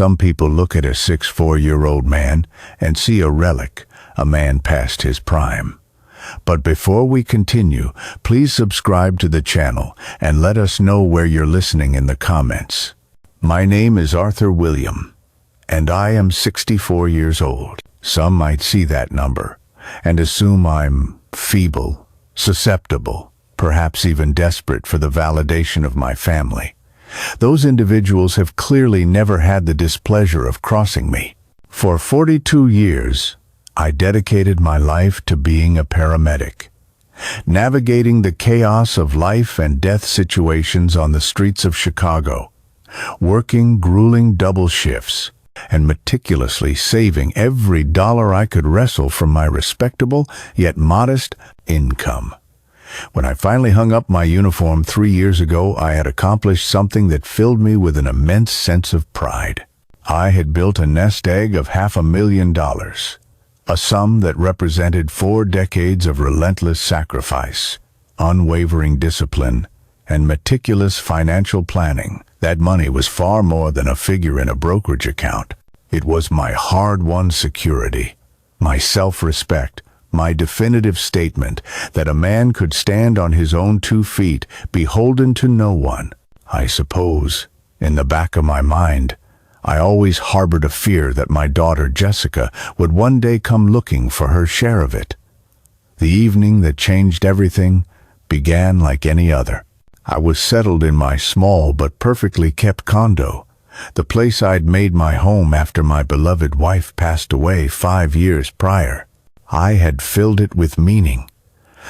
Some people look at a 6'4" man and see a relic, a man past his prime. But before we continue, please subscribe to the channel and let us know where you're listening in the comments. My name is Arthur William, and I am 64 years old. Some might see that number and assume I'm feeble, susceptible, perhaps even desperate for the validation of my family. Those individuals have clearly never had the displeasure of crossing me. For 42 years, I dedicated my life to being a paramedic, navigating the chaos of life and death situations on the streets of Chicago, working grueling double shifts, and meticulously saving every dollar I could wrestle from my respectable yet modest income. When I finally hung up my uniform 3 years ago, I had accomplished something that filled me with an immense sense of pride. I had built a nest egg of $500,000, a sum that represented 4 decades of relentless sacrifice, unwavering discipline, and meticulous financial planning. That money was far more than a figure in a brokerage account. It was my hard-won security, my self-respect, my definitive statement that a man could stand on his own 2 feet, beholden to no one. I suppose, in the back of my mind, I always harbored a fear that my daughter Jessica would one day come looking for her share of it. The evening that changed everything began like any other. I was settled in my small but perfectly kept condo, the place I'd made my home after my beloved wife passed away 5 years prior. I had filled it with meaning,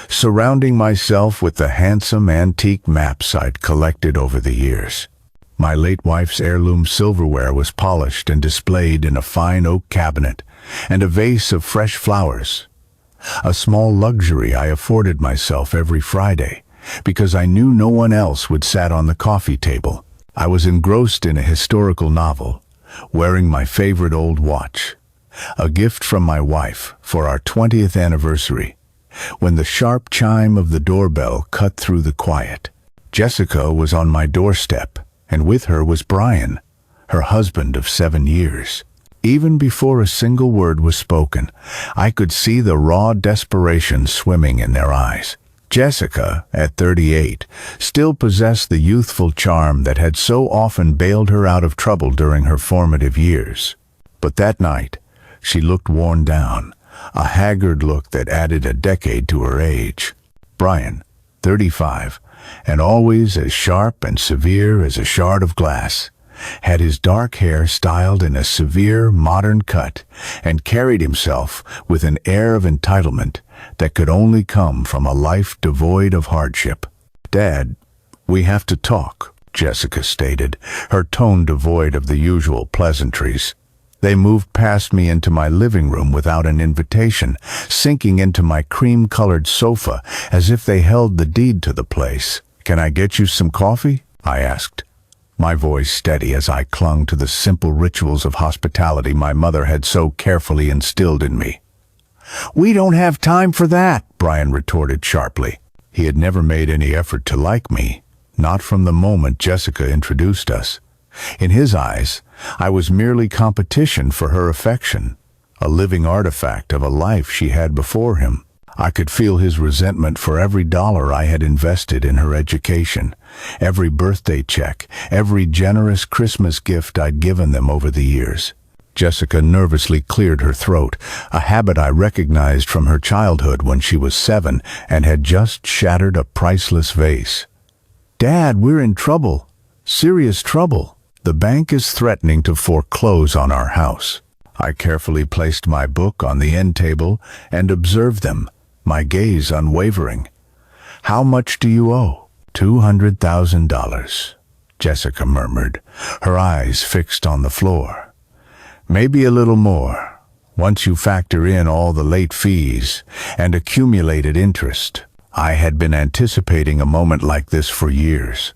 surrounding myself with the handsome antique maps I'd collected over the years. My late wife's heirloom silverware was polished and displayed in a fine oak cabinet, and a vase of fresh flowers, a small luxury I afforded myself every Friday, because I knew no one else would sit on the coffee table. I was engrossed in a historical novel, wearing my favorite old watch, a gift from my wife for our 20th anniversary, when the sharp chime of the doorbell cut through the quiet. Jessica was on my doorstep, and with her was Brian, her husband of 7 years. Even before a single word was spoken, I could see the raw desperation swimming in their eyes. Jessica, at 38, still possessed the youthful charm that had so often bailed her out of trouble during her formative years. But that night, she looked worn down, a haggard look that added a decade to her age. Brian, 35, and always as sharp and severe as a shard of glass, had his dark hair styled in a severe modern cut and carried himself with an air of entitlement that could only come from a life devoid of hardship. "Dad, we have to talk," Jessica stated, her tone devoid of the usual pleasantries. They moved past me into my living room without an invitation, sinking into my cream-colored sofa as if they held the deed to the place. "Can I get you some coffee?" I asked, my voice steady as I clung to the simple rituals of hospitality my mother had so carefully instilled in me. "We don't have time for that," Brian retorted sharply. He had never made any effort to like me, not from the moment Jessica introduced us. In his eyes, I was merely competition for her affection, a living artifact of a life she had before him. I could feel his resentment for every dollar I had invested in her education, every birthday check, every generous Christmas gift I'd given them over the years. Jessica nervously cleared her throat, a habit I recognized from her childhood when she was 7 and had just shattered a priceless vase. "Dad, we're in trouble. Serious trouble. The bank is threatening to foreclose on our house." I carefully placed my book on the end table and observed them, my gaze unwavering. "How much do you owe?" $200,000, Jessica murmured, her eyes fixed on the floor. "Maybe a little more, once you factor in all the late fees and accumulated interest." I had been anticipating a moment like this for years.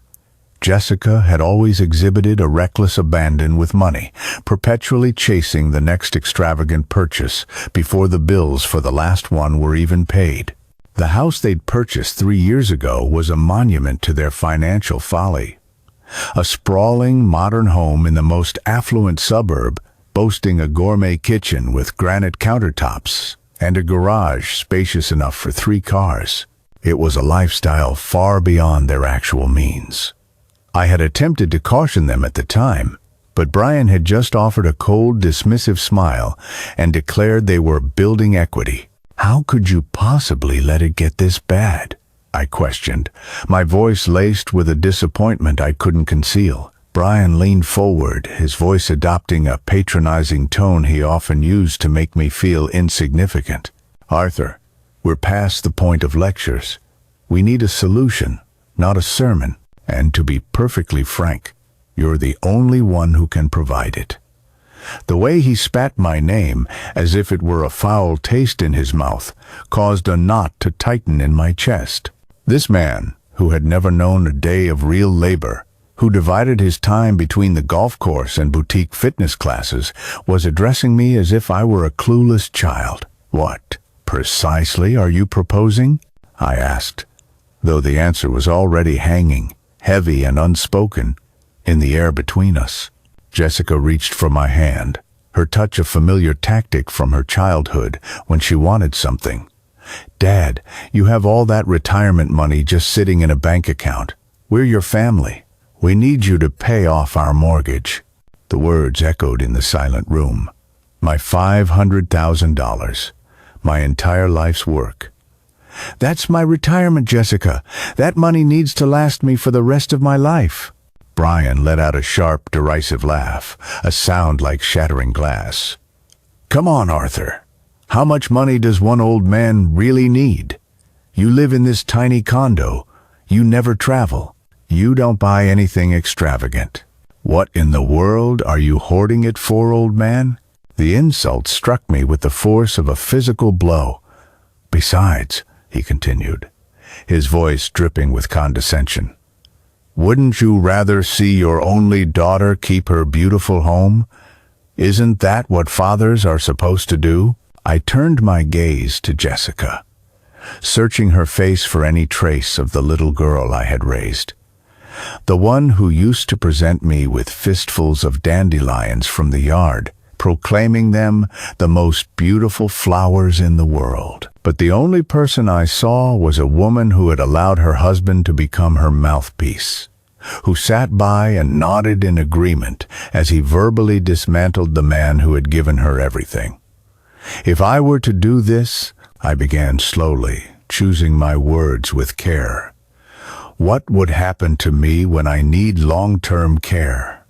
Jessica had always exhibited a reckless abandon with money, perpetually chasing the next extravagant purchase before the bills for the last one were even paid. The house they'd purchased 3 years ago was a monument to their financial folly. A sprawling, modern home in the most affluent suburb, boasting a gourmet kitchen with granite countertops and a garage spacious enough for 3 cars. It was a lifestyle far beyond their actual means. I had attempted to caution them at the time, but Brian had just offered a cold, dismissive smile and declared they were building equity. "How could you possibly let it get this bad?" I questioned, my voice laced with a disappointment I couldn't conceal. Brian leaned forward, his voice adopting a patronizing tone he often used to make me feel insignificant. "Arthur, we're past the point of lectures. We need a solution, not a sermon. And to be perfectly frank, you're the only one who can provide it." The way he spat my name, as if it were a foul taste in his mouth, caused a knot to tighten in my chest. This man, who had never known a day of real labor, who divided his time between the golf course and boutique fitness classes, was addressing me as if I were a clueless child. "What precisely are you proposing?" I asked, though the answer was already hanging, heavy and unspoken, in the air between us. Jessica reached for my hand, her touch a familiar tactic from her childhood when she wanted something. "Dad, you have all that retirement money just sitting in a bank account. We're your family. We need you to pay off our mortgage." The words echoed in the silent room. My $500,000, my entire life's work. "That's my retirement, Jessica. That money needs to last me for the rest of my life." Brian let out a sharp, derisive laugh, a sound like shattering glass. "Come on, Arthur. How much money does one old man really need? You live in this tiny condo. You never travel. You don't buy anything extravagant. What in the world are you hoarding it for, old man?" The insult struck me with the force of a physical blow. "Besides," he continued, his voice dripping with condescension, "wouldn't you rather see your only daughter keep her beautiful home? Isn't that what fathers are supposed to do?" I turned my gaze to Jessica, searching her face for any trace of the little girl I had raised. The one who used to present me with fistfuls of dandelions from the yard, proclaiming them the most beautiful flowers in the world. But the only person I saw was a woman who had allowed her husband to become her mouthpiece, who sat by and nodded in agreement as he verbally dismantled the man who had given her everything. If I were to do this, I began slowly, choosing my words with care. What would happen to me when I need long-term care?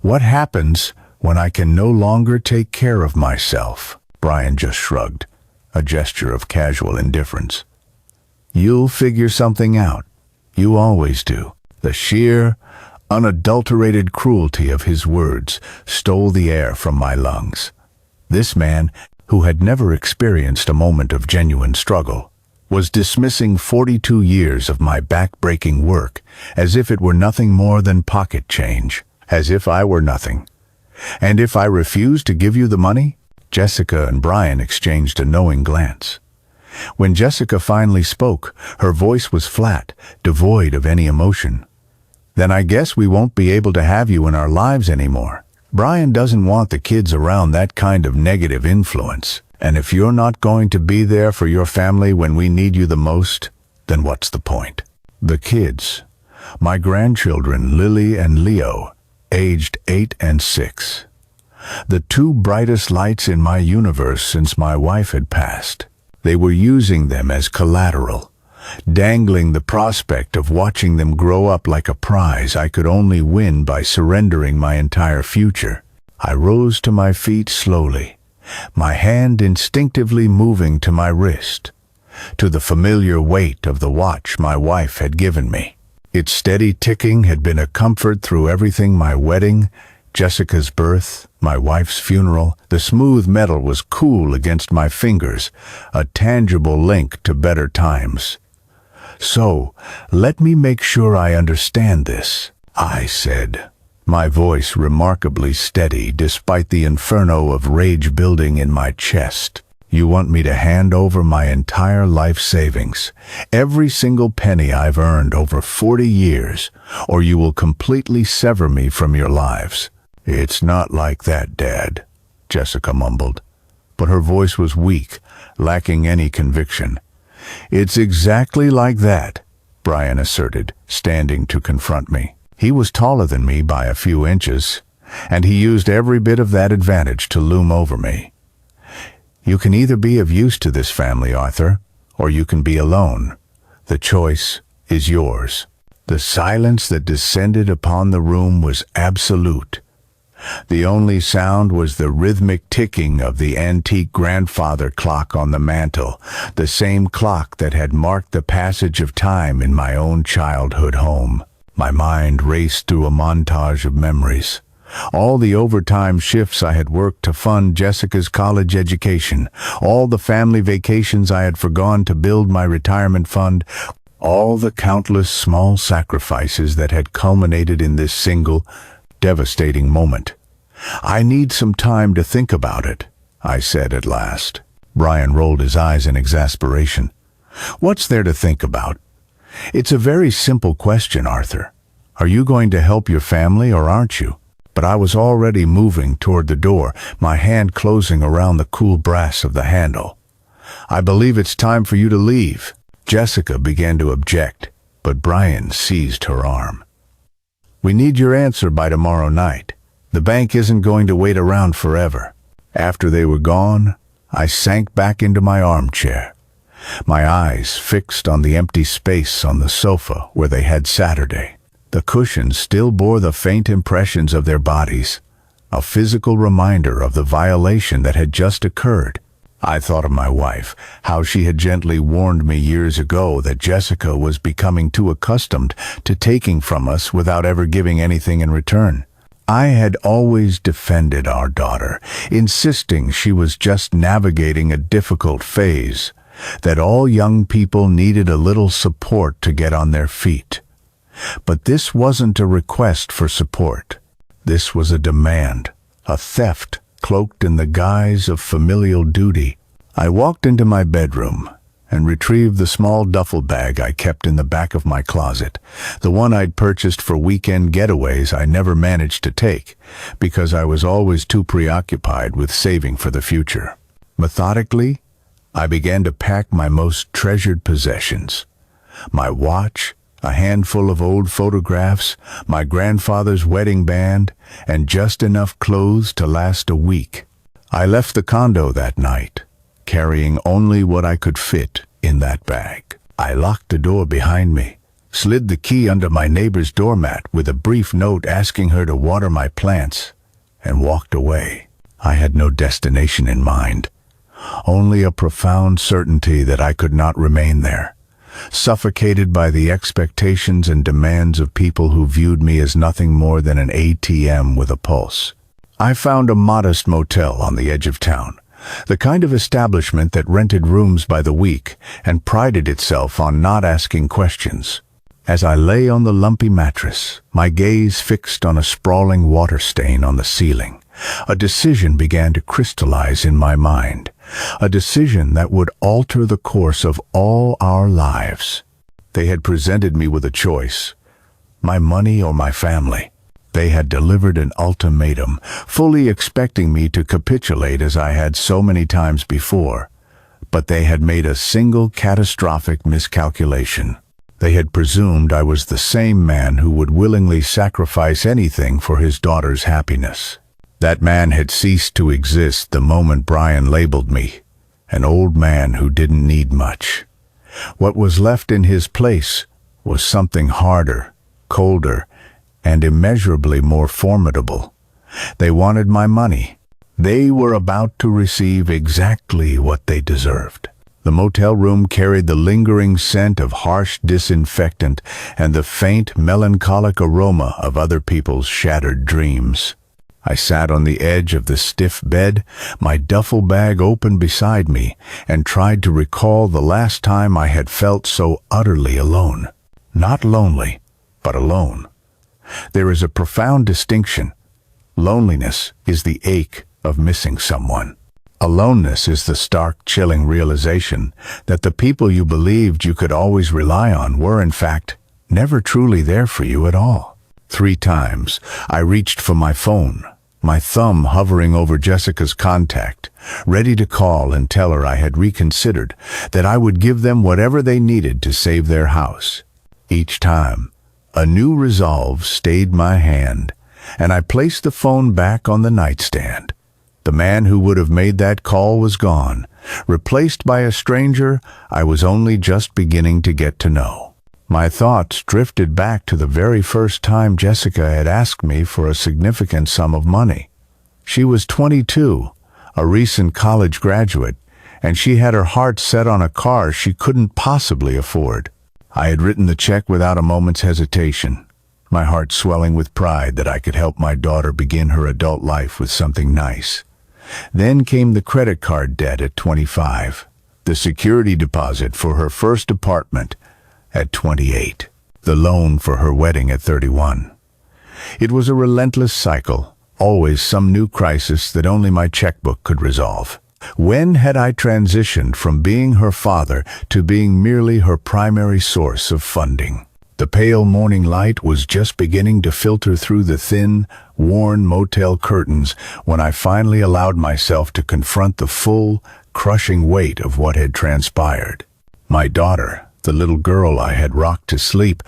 What happens when I can no longer take care of myself? Brian just shrugged, a gesture of casual indifference. "You'll figure something out. You always do." The sheer, unadulterated cruelty of his words stole the air from my lungs. This man, who had never experienced a moment of genuine struggle, was dismissing 42 years of my back-breaking work as if it were nothing more than pocket change, as if I were nothing. "And if I refuse to give you the money?" Jessica and Brian exchanged a knowing glance. When Jessica finally spoke, her voice was flat, devoid of any emotion. "Then I guess we won't be able to have you in our lives anymore. Brian doesn't want the kids around that kind of negative influence. And if you're not going to be there for your family when we need you the most, then what's the point?" The kids, my grandchildren Lily and Leo, aged 8 and 6. The 2 brightest lights in my universe since my wife had passed. They were using them as collateral, dangling the prospect of watching them grow up like a prize I could only win by surrendering my entire future. I rose to my feet slowly, my hand instinctively moving to my wrist, to the familiar weight of the watch my wife had given me. Its steady ticking had been a comfort through everything: my wedding, Jessica's birth, my wife's funeral. The smooth metal was cool against my fingers, a tangible link to better times. "So, let me make sure I understand this," I said, my voice remarkably steady despite the inferno of rage building in my chest. You want me to hand over my entire life savings, every single penny I've earned over 40 years, or you will completely sever me from your lives." "It's not like that, Dad," Jessica mumbled, but her voice was weak, lacking any conviction. "It's exactly like that," Brian asserted, standing to confront me. He was taller than me by a few inches, and he used every bit of that advantage to loom over me. "You can either be of use to this family, Arthur, or you can be alone. The choice is yours." The silence that descended upon the room was absolute. The only sound was the rhythmic ticking of the antique grandfather clock on the mantel, the same clock that had marked the passage of time in my own childhood home. My mind raced through a montage of memories. All the overtime shifts I had worked to fund Jessica's college education, all the family vacations I had forgone to build my retirement fund, all the countless small sacrifices that had culminated in this single, devastating moment. "I need some time to think about it," I said at last. Brian rolled his eyes in exasperation. "What's there to think about? It's a very simple question, Arthur. Are you going to help your family or aren't you?" But I was already moving toward the door, my hand closing around the cool brass of the handle. "I believe it's time for you to leave." Jessica began to object, but Brian seized her arm. "We need your answer by tomorrow night. The bank isn't going to wait around forever." After they were gone, I sank back into my armchair, my eyes fixed on the empty space on the sofa where they had Saturday. The cushions still bore the faint impressions of their bodies, a physical reminder of the violation that had just occurred. I thought of my wife, how she had gently warned me years ago that Jessica was becoming too accustomed to taking from us without ever giving anything in return. I had always defended our daughter, insisting she was just navigating a difficult phase, that all young people needed a little support to get on their feet. But this wasn't a request for support. This was a demand, a theft cloaked in the guise of familial duty. I walked into my bedroom and retrieved the small duffel bag I kept in the back of my closet, the one I'd purchased for weekend getaways I never managed to take, because I was always too preoccupied with saving for the future. Methodically, I began to pack my most treasured possessions: my watch, a handful of old photographs, my grandfather's wedding band, and just enough clothes to last a week. I left the condo that night, carrying only what I could fit in that bag. I locked the door behind me, slid the key under my neighbor's doormat with a brief note asking her to water my plants, and walked away. I had no destination in mind, only a profound certainty that I could not remain there, suffocated by the expectations and demands of people who viewed me as nothing more than an ATM with a pulse. I found a modest motel on the edge of town, the kind of establishment that rented rooms by the week and prided itself on not asking questions. As I lay on the lumpy mattress, my gaze fixed on a sprawling water stain on the ceiling, a decision began to crystallize in my mind, a decision that would alter the course of all our lives. They had presented me with a choice: my money or my family. They had delivered an ultimatum, fully expecting me to capitulate as I had so many times before. But they had made a single catastrophic miscalculation. They had presumed I was the same man who would willingly sacrifice anything for his daughter's happiness. That man had ceased to exist the moment Brian labeled me an old man who didn't need much. What was left in his place was something harder, colder, and immeasurably more formidable. They wanted my money. They were about to receive exactly what they deserved. The motel room carried the lingering scent of harsh disinfectant and the faint, melancholic aroma of other people's shattered dreams. I sat on the edge of the stiff bed, my duffel bag open beside me, and tried to recall the last time I had felt so utterly alone. Not lonely, but alone. There is a profound distinction. Loneliness is the ache of missing someone. Aloneness is the stark, chilling realization that the people you believed you could always rely on were, in fact, never truly there for you at all. 3 times, I reached for my phone, my thumb hovering over Jessica's contact, ready to call and tell her I had reconsidered, that I would give them whatever they needed to save their house. Each time, a new resolve stayed my hand, and I placed the phone back on the nightstand. The man who would have made that call was gone, replaced by a stranger I was only just beginning to get to know. My thoughts drifted back to the very first time Jessica had asked me for a significant sum of money. She was 22, a recent college graduate, and she had her heart set on a car she couldn't possibly afford. I had written the check without a moment's hesitation, my heart swelling with pride that I could help my daughter begin her adult life with something nice. Then came the credit card debt at 25, the security deposit for her first apartment at 28, the loan for her wedding at 31. It was a relentless cycle, always some new crisis that only my checkbook could resolve. When had I transitioned from being her father to being merely her primary source of funding? The pale morning light was just beginning to filter through the thin, worn motel curtains when I finally allowed myself to confront the full, crushing weight of what had transpired. My daughter, the little girl I had rocked to sleep,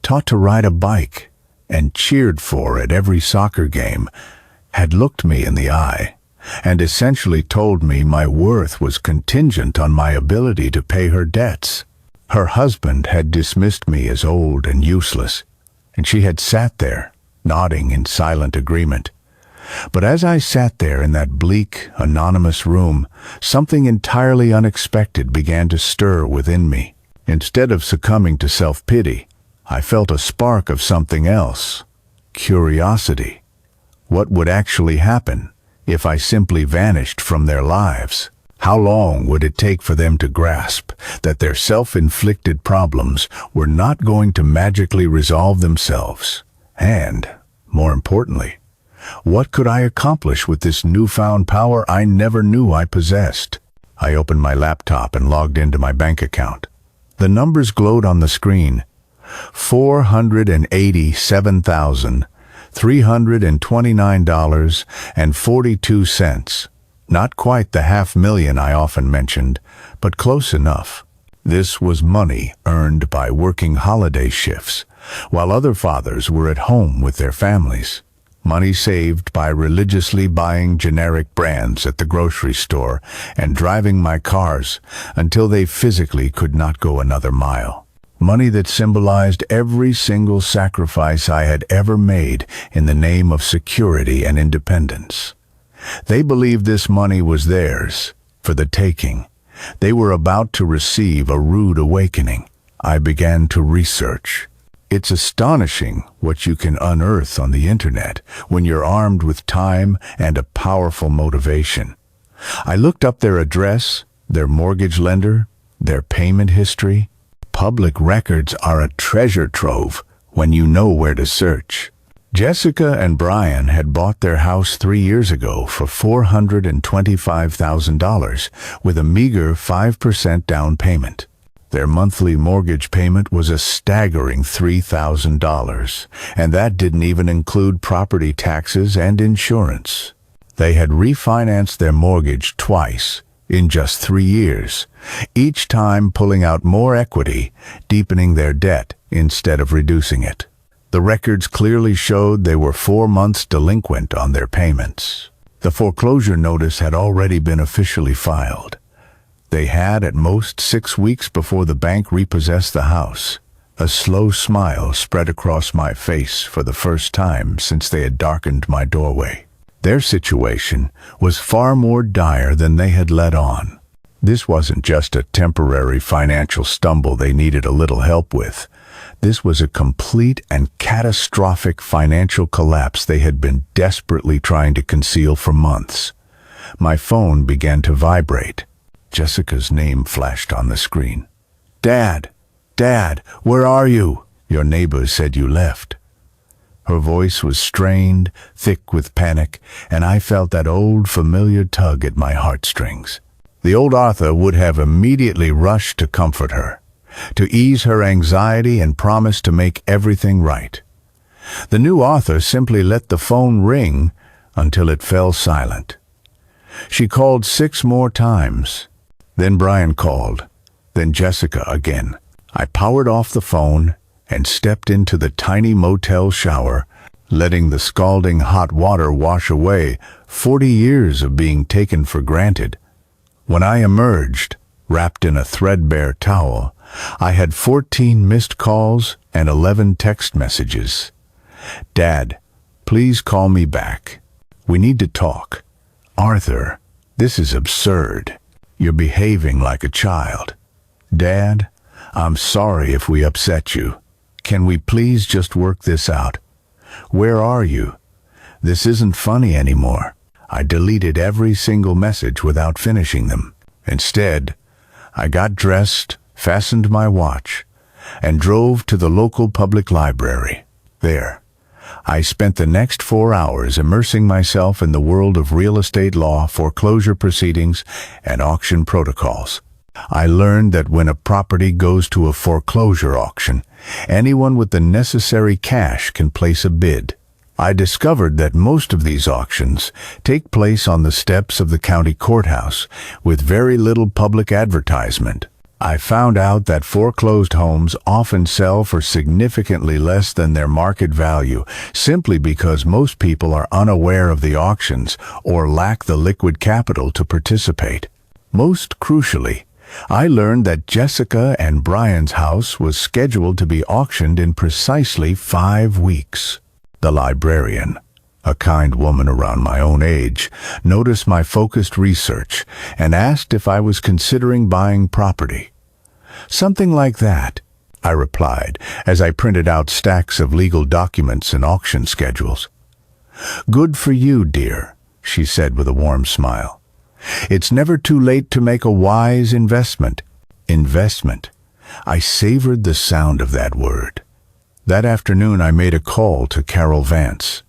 taught to ride a bike, and cheered for at every soccer game, had looked me in the eye, and essentially told me my worth was contingent on my ability to pay her debts. Her husband had dismissed me as old and useless, and she had sat there, nodding in silent agreement. But as I sat there in that bleak, anonymous room, something entirely unexpected began to stir within me. Instead of succumbing to self-pity, I felt a spark of something else: curiosity. What would actually happen if I simply vanished from their lives? How long would it take for them to grasp that their self-inflicted problems were not going to magically resolve themselves? And, more importantly, what could I accomplish with this newfound power I never knew I possessed? I opened my laptop and logged into my bank account. The numbers glowed on the screen: $487,329.42. Not quite the $500,000 I often mentioned, but close enough. This was money earned by working holiday shifts, while other fathers were at home with their families. Money saved by religiously buying generic brands at the grocery store and driving my cars until they physically could not go another mile. Money that symbolized every single sacrifice I had ever made in the name of security and independence. They believed this money was theirs, for the taking. They were about to receive a rude awakening. I began to research. It's astonishing what you can unearth on the internet when you're armed with time and a powerful motivation. I looked up their address, their mortgage lender, their payment history. Public records are a treasure trove when you know where to search. Jessica and Brian had bought their house 3 years ago for $425,000 with a meager 5% down payment. Their monthly mortgage payment was a staggering $3,000, and that didn't even include property taxes and insurance. They had refinanced their mortgage twice in just 3 years, each time pulling out more equity, deepening their debt instead of reducing it. The records clearly showed they were 4 months delinquent on their payments. The foreclosure notice had already been officially filed. They had at most 6 weeks before the bank repossessed the house. A slow smile spread across my face for the first time since they had darkened my doorway. Their situation was far more dire than they had let on. This wasn't just a temporary financial stumble they needed a little help with. This was a complete and catastrophic financial collapse they had been desperately trying to conceal for months. My phone began to vibrate. Jessica's name flashed on the screen. "Dad! Dad! Where are you? Your neighbors said you left." Her voice was strained, thick with panic, and I felt that old familiar tug at my heartstrings. The old Arthur would have immediately rushed to comfort her, to ease her anxiety and promise to make everything right. The new Arthur simply let the phone ring until it fell silent. She called 6 more times. Then Brian called. Then Jessica again. I powered off the phone and stepped into the tiny motel shower, letting the scalding hot water wash away 40 years of being taken for granted. When I emerged, wrapped in a threadbare towel, I had 14 missed calls and 11 text messages. "Dad, please call me back. We need to talk. Arthur, this is absurd. You're behaving like a child. Dad, I'm sorry if we upset you. Can we please just work this out? Where are you? This isn't funny anymore." I deleted every single message without finishing them. Instead, I got dressed, fastened my watch, and drove to the local public library. There, I spent the next 4 hours immersing myself in the world of real estate law, foreclosure proceedings, and auction protocols. I learned that when a property goes to a foreclosure auction, anyone with the necessary cash can place a bid. I discovered that most of these auctions take place on the steps of the county courthouse with very little public advertisement. I found out that foreclosed homes often sell for significantly less than their market value simply because most people are unaware of the auctions or lack the liquid capital to participate. Most crucially, I learned that Jessica and Brian's house was scheduled to be auctioned in precisely 5 weeks. The librarian, a kind woman around my own age, noticed my focused research and asked if I was considering buying property. "Something like that," I replied as I printed out stacks of legal documents and auction schedules. "Good for you, dear," she said with a warm smile. "It's never too late to make a wise investment." Investment. I savored the sound of that word. That afternoon I made a call to Carol Vance.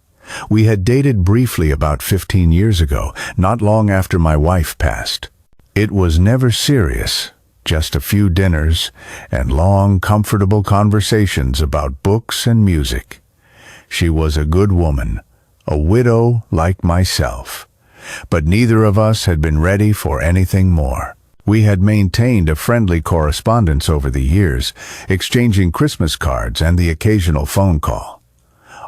We had dated briefly about 15 years ago, not long after my wife passed. It was never serious, just a few dinners and long, comfortable conversations about books and music. She was a good woman, a widow like myself, but neither of us had been ready for anything more. We had maintained a friendly correspondence over the years, exchanging Christmas cards and the occasional phone call.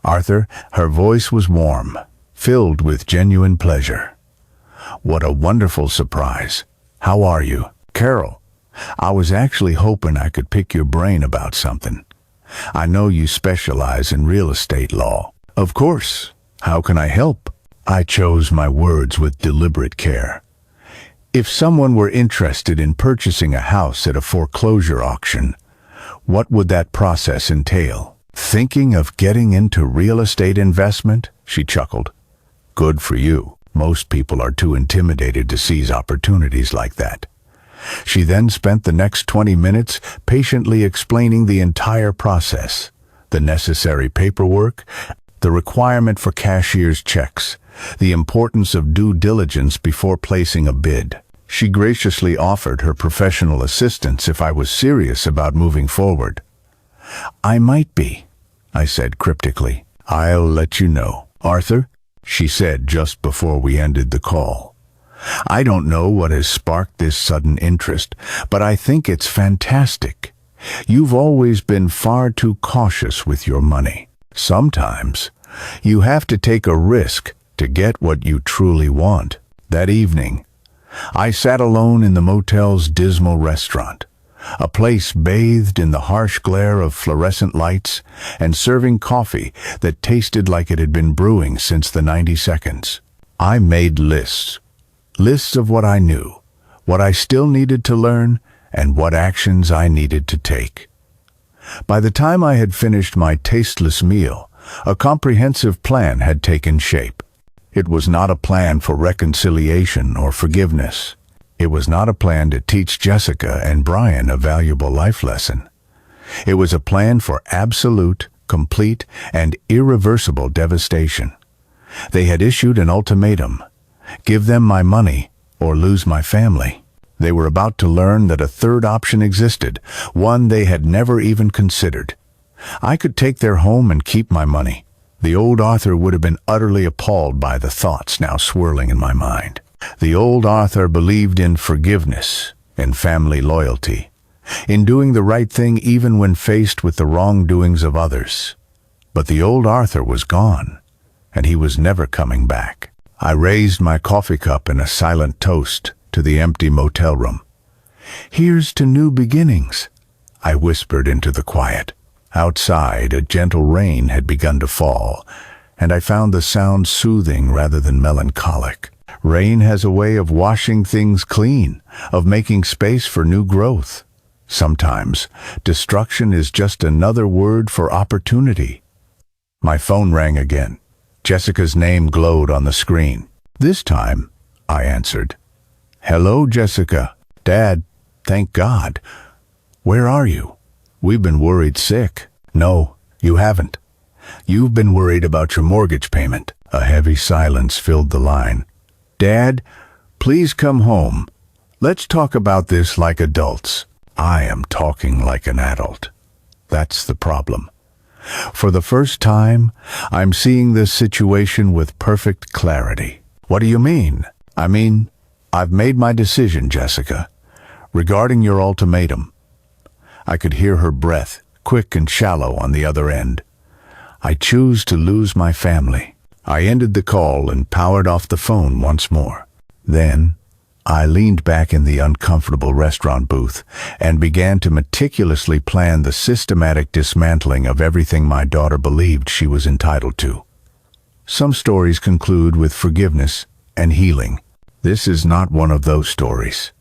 Arthur, her voice was warm, filled with genuine pleasure. "What a wonderful surprise. How are you?" "Carol, I was actually hoping I could pick your brain about something. I know you specialize in real estate law." "Of course. How can I help?" I chose my words with deliberate care. If someone were interested in purchasing a house at a foreclosure auction, what would that process entail? "Thinking of getting into real estate investment?" she chuckled. "Good for you. Most people are too intimidated to seize opportunities like that." She then spent the next 20 minutes patiently explaining the entire process, the necessary paperwork, the requirement for cashier's checks, the importance of due diligence before placing a bid. She graciously offered her professional assistance if I was serious about moving forward. "I might be," I said cryptically. "I'll let you know." "Arthur," she said just before we ended the call, "I don't know what has sparked this sudden interest, but I think it's fantastic. You've always been far too cautious with your money. Sometimes you have to take a risk to get what you truly want." That evening, I sat alone in the motel's dismal restaurant, a place bathed in the harsh glare of fluorescent lights and serving coffee that tasted like it had been brewing since the 90 seconds. I made lists of what I knew, what I still needed to learn, and what actions I needed to take. By the time I had finished my tasteless meal, a comprehensive plan had taken shape. It was not a plan for reconciliation or forgiveness. It was not a plan to teach Jessica and Brian a valuable life lesson. It was a plan for absolute, complete, and irreversible devastation. They had issued an ultimatum: give them my money or lose my family. They were about to learn that a third option existed, one they had never even considered. I could take their home and keep my money. The old Arthur would have been utterly appalled by the thoughts now swirling in my mind. The old Arthur believed in forgiveness, in family loyalty, in doing the right thing even when faced with the wrongdoings of others. But the old Arthur was gone, and he was never coming back. I raised my coffee cup in a silent toast to the empty motel room. "Here's to new beginnings," I whispered into the quiet. Outside, a gentle rain had begun to fall, and I found the sound soothing rather than melancholic. Rain has a way of washing things clean, of making space for new growth. Sometimes, destruction is just another word for opportunity. My phone rang again. Jessica's name glowed on the screen. This time, I answered. "Hello, Jessica. Dad, thank God. Where are you? We've been worried sick." "No, you haven't. You've been worried about your mortgage payment." A heavy silence filled the line. "Dad, please come home. Let's talk about this like adults." I am talking like an adult. That's the problem. For the first time, I'm seeing this situation with perfect clarity. "What do you mean?" "I mean, I've made my decision, Jessica, regarding your ultimatum." I could hear her breath, quick and shallow on the other end. "I choose to lose my family." I ended the call and powered off the phone once more. Then, I leaned back in the uncomfortable restaurant booth and began to meticulously plan the systematic dismantling of everything my daughter believed she was entitled to. Some stories conclude with forgiveness and healing. This is not one of those stories.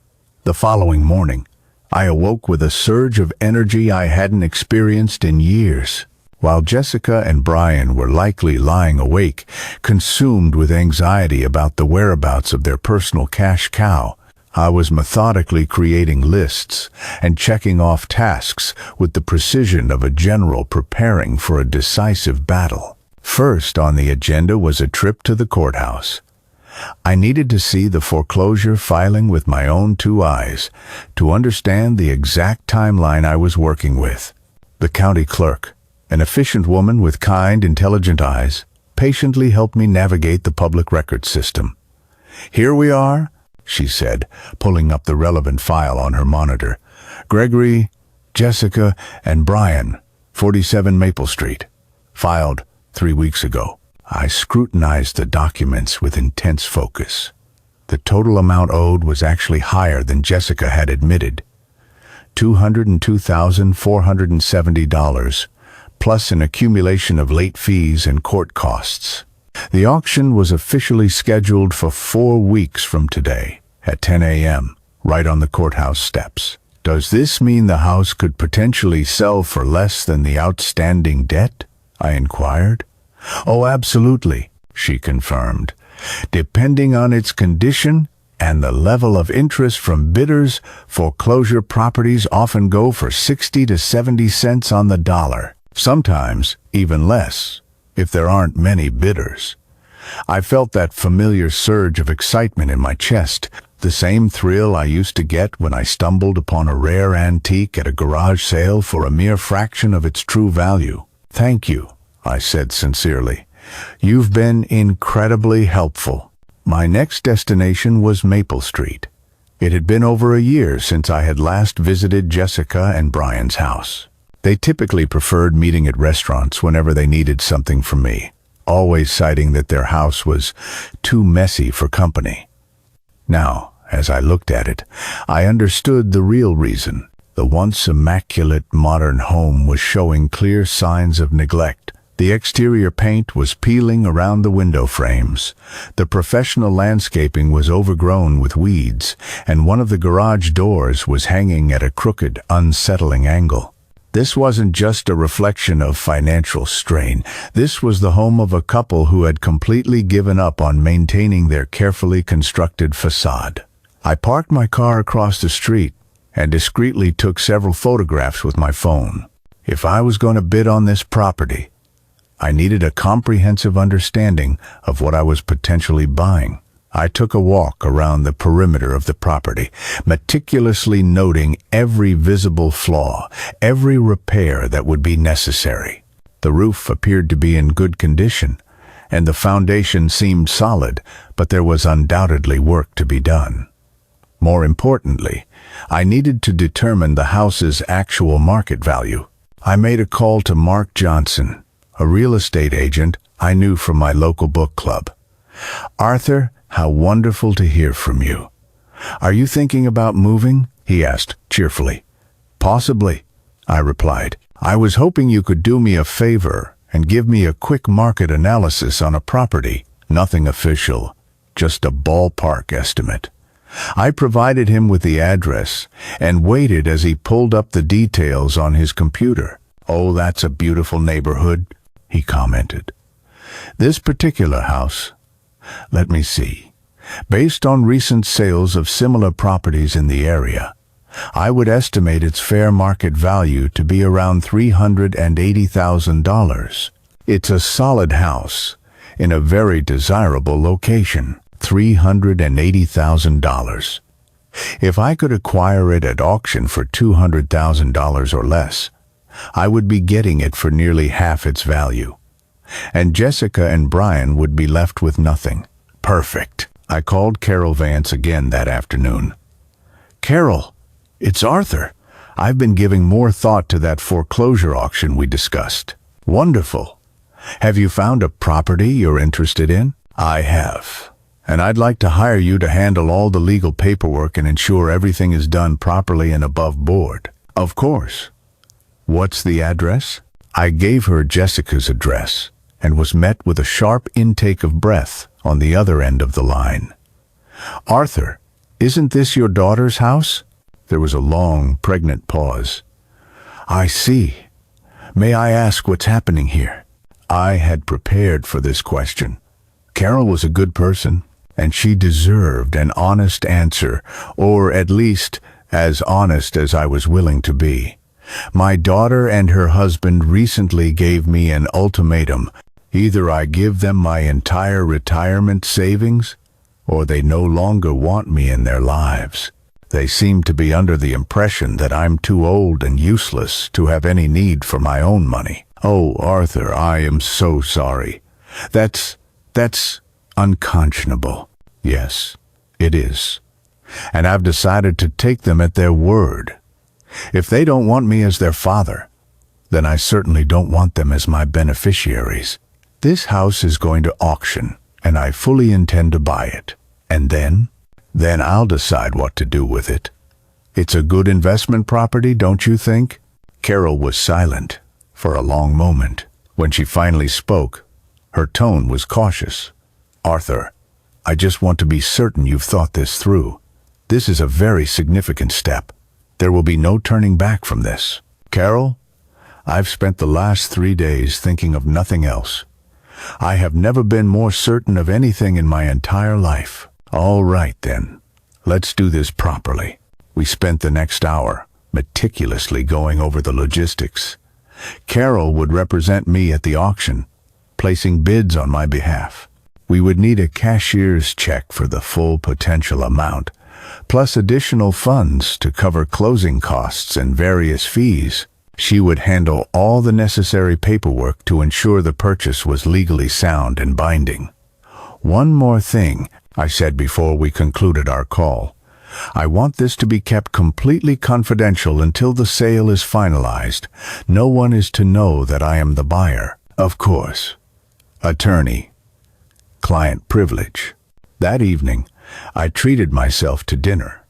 The following morning, I awoke with a surge of energy I hadn't experienced in years. While Jessica and Brian were likely lying awake, consumed with anxiety about the whereabouts of their personal cash cow, I was methodically creating lists and checking off tasks with the precision of a general preparing for a decisive battle. First on the agenda was a trip to the courthouse. I needed to see the foreclosure filing with my own two eyes to understand the exact timeline I was working with. The county clerk, an efficient woman with kind, intelligent eyes, patiently helped me navigate the public record system. "Here we are," she said, pulling up the relevant file on her monitor. "Gregory, Jessica, and Brian, 47 Maple Street. Filed 3 weeks ago." I scrutinized the documents with intense focus. The total amount owed was actually higher than Jessica had admitted. $202,470, plus an accumulation of late fees and court costs. The auction was officially scheduled for 4 weeks from today, at 10 a.m., right on the courthouse steps. "Does this mean the house could potentially sell for less than the outstanding debt?" I inquired. "Oh, absolutely," she confirmed. "Depending on its condition and the level of interest from bidders, foreclosure properties often go for 60 to 70 cents on the dollar. Sometimes even less, if there aren't many bidders." I felt that familiar surge of excitement in my chest, the same thrill I used to get when I stumbled upon a rare antique at a garage sale for a mere fraction of its true value. "Thank you," I said sincerely. "You've been incredibly helpful." My next destination was Maple Street. It had been over a year since I had last visited Jessica and Brian's house. They typically preferred meeting at restaurants whenever they needed something from me, always citing that their house was too messy for company. Now, as I looked at it, I understood the real reason. The once immaculate modern home was showing clear signs of neglect. The exterior paint was peeling around the window frames. The professional landscaping was overgrown with weeds, and one of the garage doors was hanging at a crooked, unsettling angle. This wasn't just a reflection of financial strain. This was the home of a couple who had completely given up on maintaining their carefully constructed facade. I parked my car across the street and discreetly took several photographs with my phone. If I was going to bid on this property, I needed a comprehensive understanding of what I was potentially buying. I took a walk around the perimeter of the property, meticulously noting every visible flaw, every repair that would be necessary. The roof appeared to be in good condition, and the foundation seemed solid, but there was undoubtedly work to be done. More importantly, I needed to determine the house's actual market value. I made a call to Mark Johnson, a real estate agent I knew from my local book club. "Arthur, how wonderful to hear from you. Are you thinking about moving?" he asked cheerfully. "Possibly," I replied. "I was hoping you could do me a favor and give me a quick market analysis on a property. Nothing official, just a ballpark estimate." I provided him with the address and waited as he pulled up the details on his computer. "Oh, that's a beautiful neighborhood," he commented. "This particular house, let me see. Based on recent sales of similar properties in the area, I would estimate its fair market value to be around $380,000. It's a solid house in a very desirable location. $380,000. If I could acquire it at auction for $200,000 or less, I would be getting it for nearly half its value. And Jessica and Brian would be left with nothing." "Perfect." I called Carol Vance again that afternoon. "Carol, it's Arthur. I've been giving more thought to that foreclosure auction we discussed." "Wonderful. Have you found a property you're interested in?" "I have. And I'd like to hire you to handle all the legal paperwork and ensure everything is done properly and above board." "Of course. What's the address?" I gave her Jessica's address and was met with a sharp intake of breath on the other end of the line. "Arthur, isn't this your daughter's house?" There was a long, pregnant pause. "I see. May I ask what's happening here?" I had prepared for this question. Carol was a good person, and she deserved an honest answer, or at least as honest as I was willing to be. My daughter and her husband recently gave me an ultimatum. Either I give them my entire retirement savings, or they no longer want me in their lives. They seem to be under the impression that I'm too old and useless to have any need for my own money. "Oh, Arthur, I am so sorry. That's unconscionable." "Yes, it is. And I've decided to take them at their word. If they don't want me as their father, then I certainly don't want them as my beneficiaries. This house is going to auction, and I fully intend to buy it. And then I'll decide what to do with it. It's a good investment property, don't you think?" Carol was silent for a long moment. When she finally spoke, her tone was cautious. "Arthur, I just want to be certain you've thought this through. This is a very significant step. There will be no turning back from this." "Carol, I've spent the last 3 days thinking of nothing else. I have never been more certain of anything in my entire life." "All right, then. Let's do this properly." We spent the next hour meticulously going over the logistics. Carol would represent me at the auction, placing bids on my behalf. We would need a cashier's check for the full potential amount, plus additional funds to cover closing costs and various fees. She would handle all the necessary paperwork to ensure the purchase was legally sound and binding. "One more thing," I said before we concluded our call. "I want this to be kept completely confidential until the sale is finalized. No one is to know that I am the buyer." "Of course." Attorney. Client privilege. That evening, I treated myself to dinner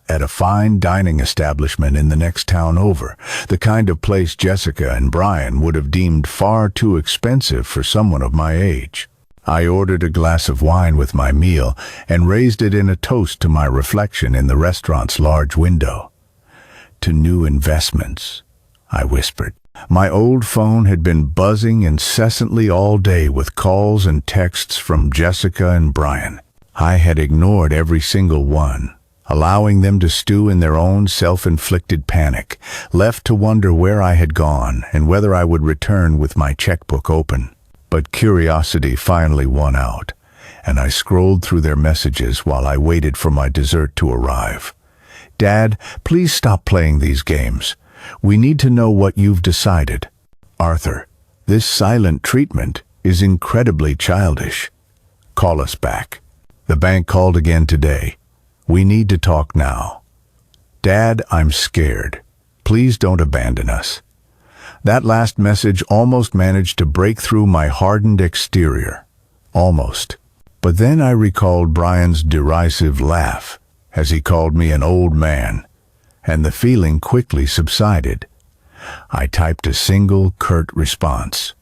at a fine dining establishment in the next town over, the kind of place Jessica and Brian would have deemed far too expensive for someone of my age. I ordered a glass of wine with my meal and raised it in a toast to my reflection in the restaurant's large window. "To new investments," I whispered. My old phone had been buzzing incessantly all day with calls and texts from Jessica and Brian. I had ignored every single one, allowing them to stew in their own self-inflicted panic, left to wonder where I had gone and whether I would return with my checkbook open. But curiosity finally won out, and I scrolled through their messages while I waited for my dessert to arrive. "Dad, please stop playing these games. We need to know what you've decided. Arthur, this silent treatment is incredibly childish. Call us back. The bank called again today. We need to talk now. Dad, I'm scared. Please don't abandon us." That last message almost managed to break through my hardened exterior. Almost. But then I recalled Brian's derisive laugh as he called me an old man, and the feeling quickly subsided. I typed a single, curt response.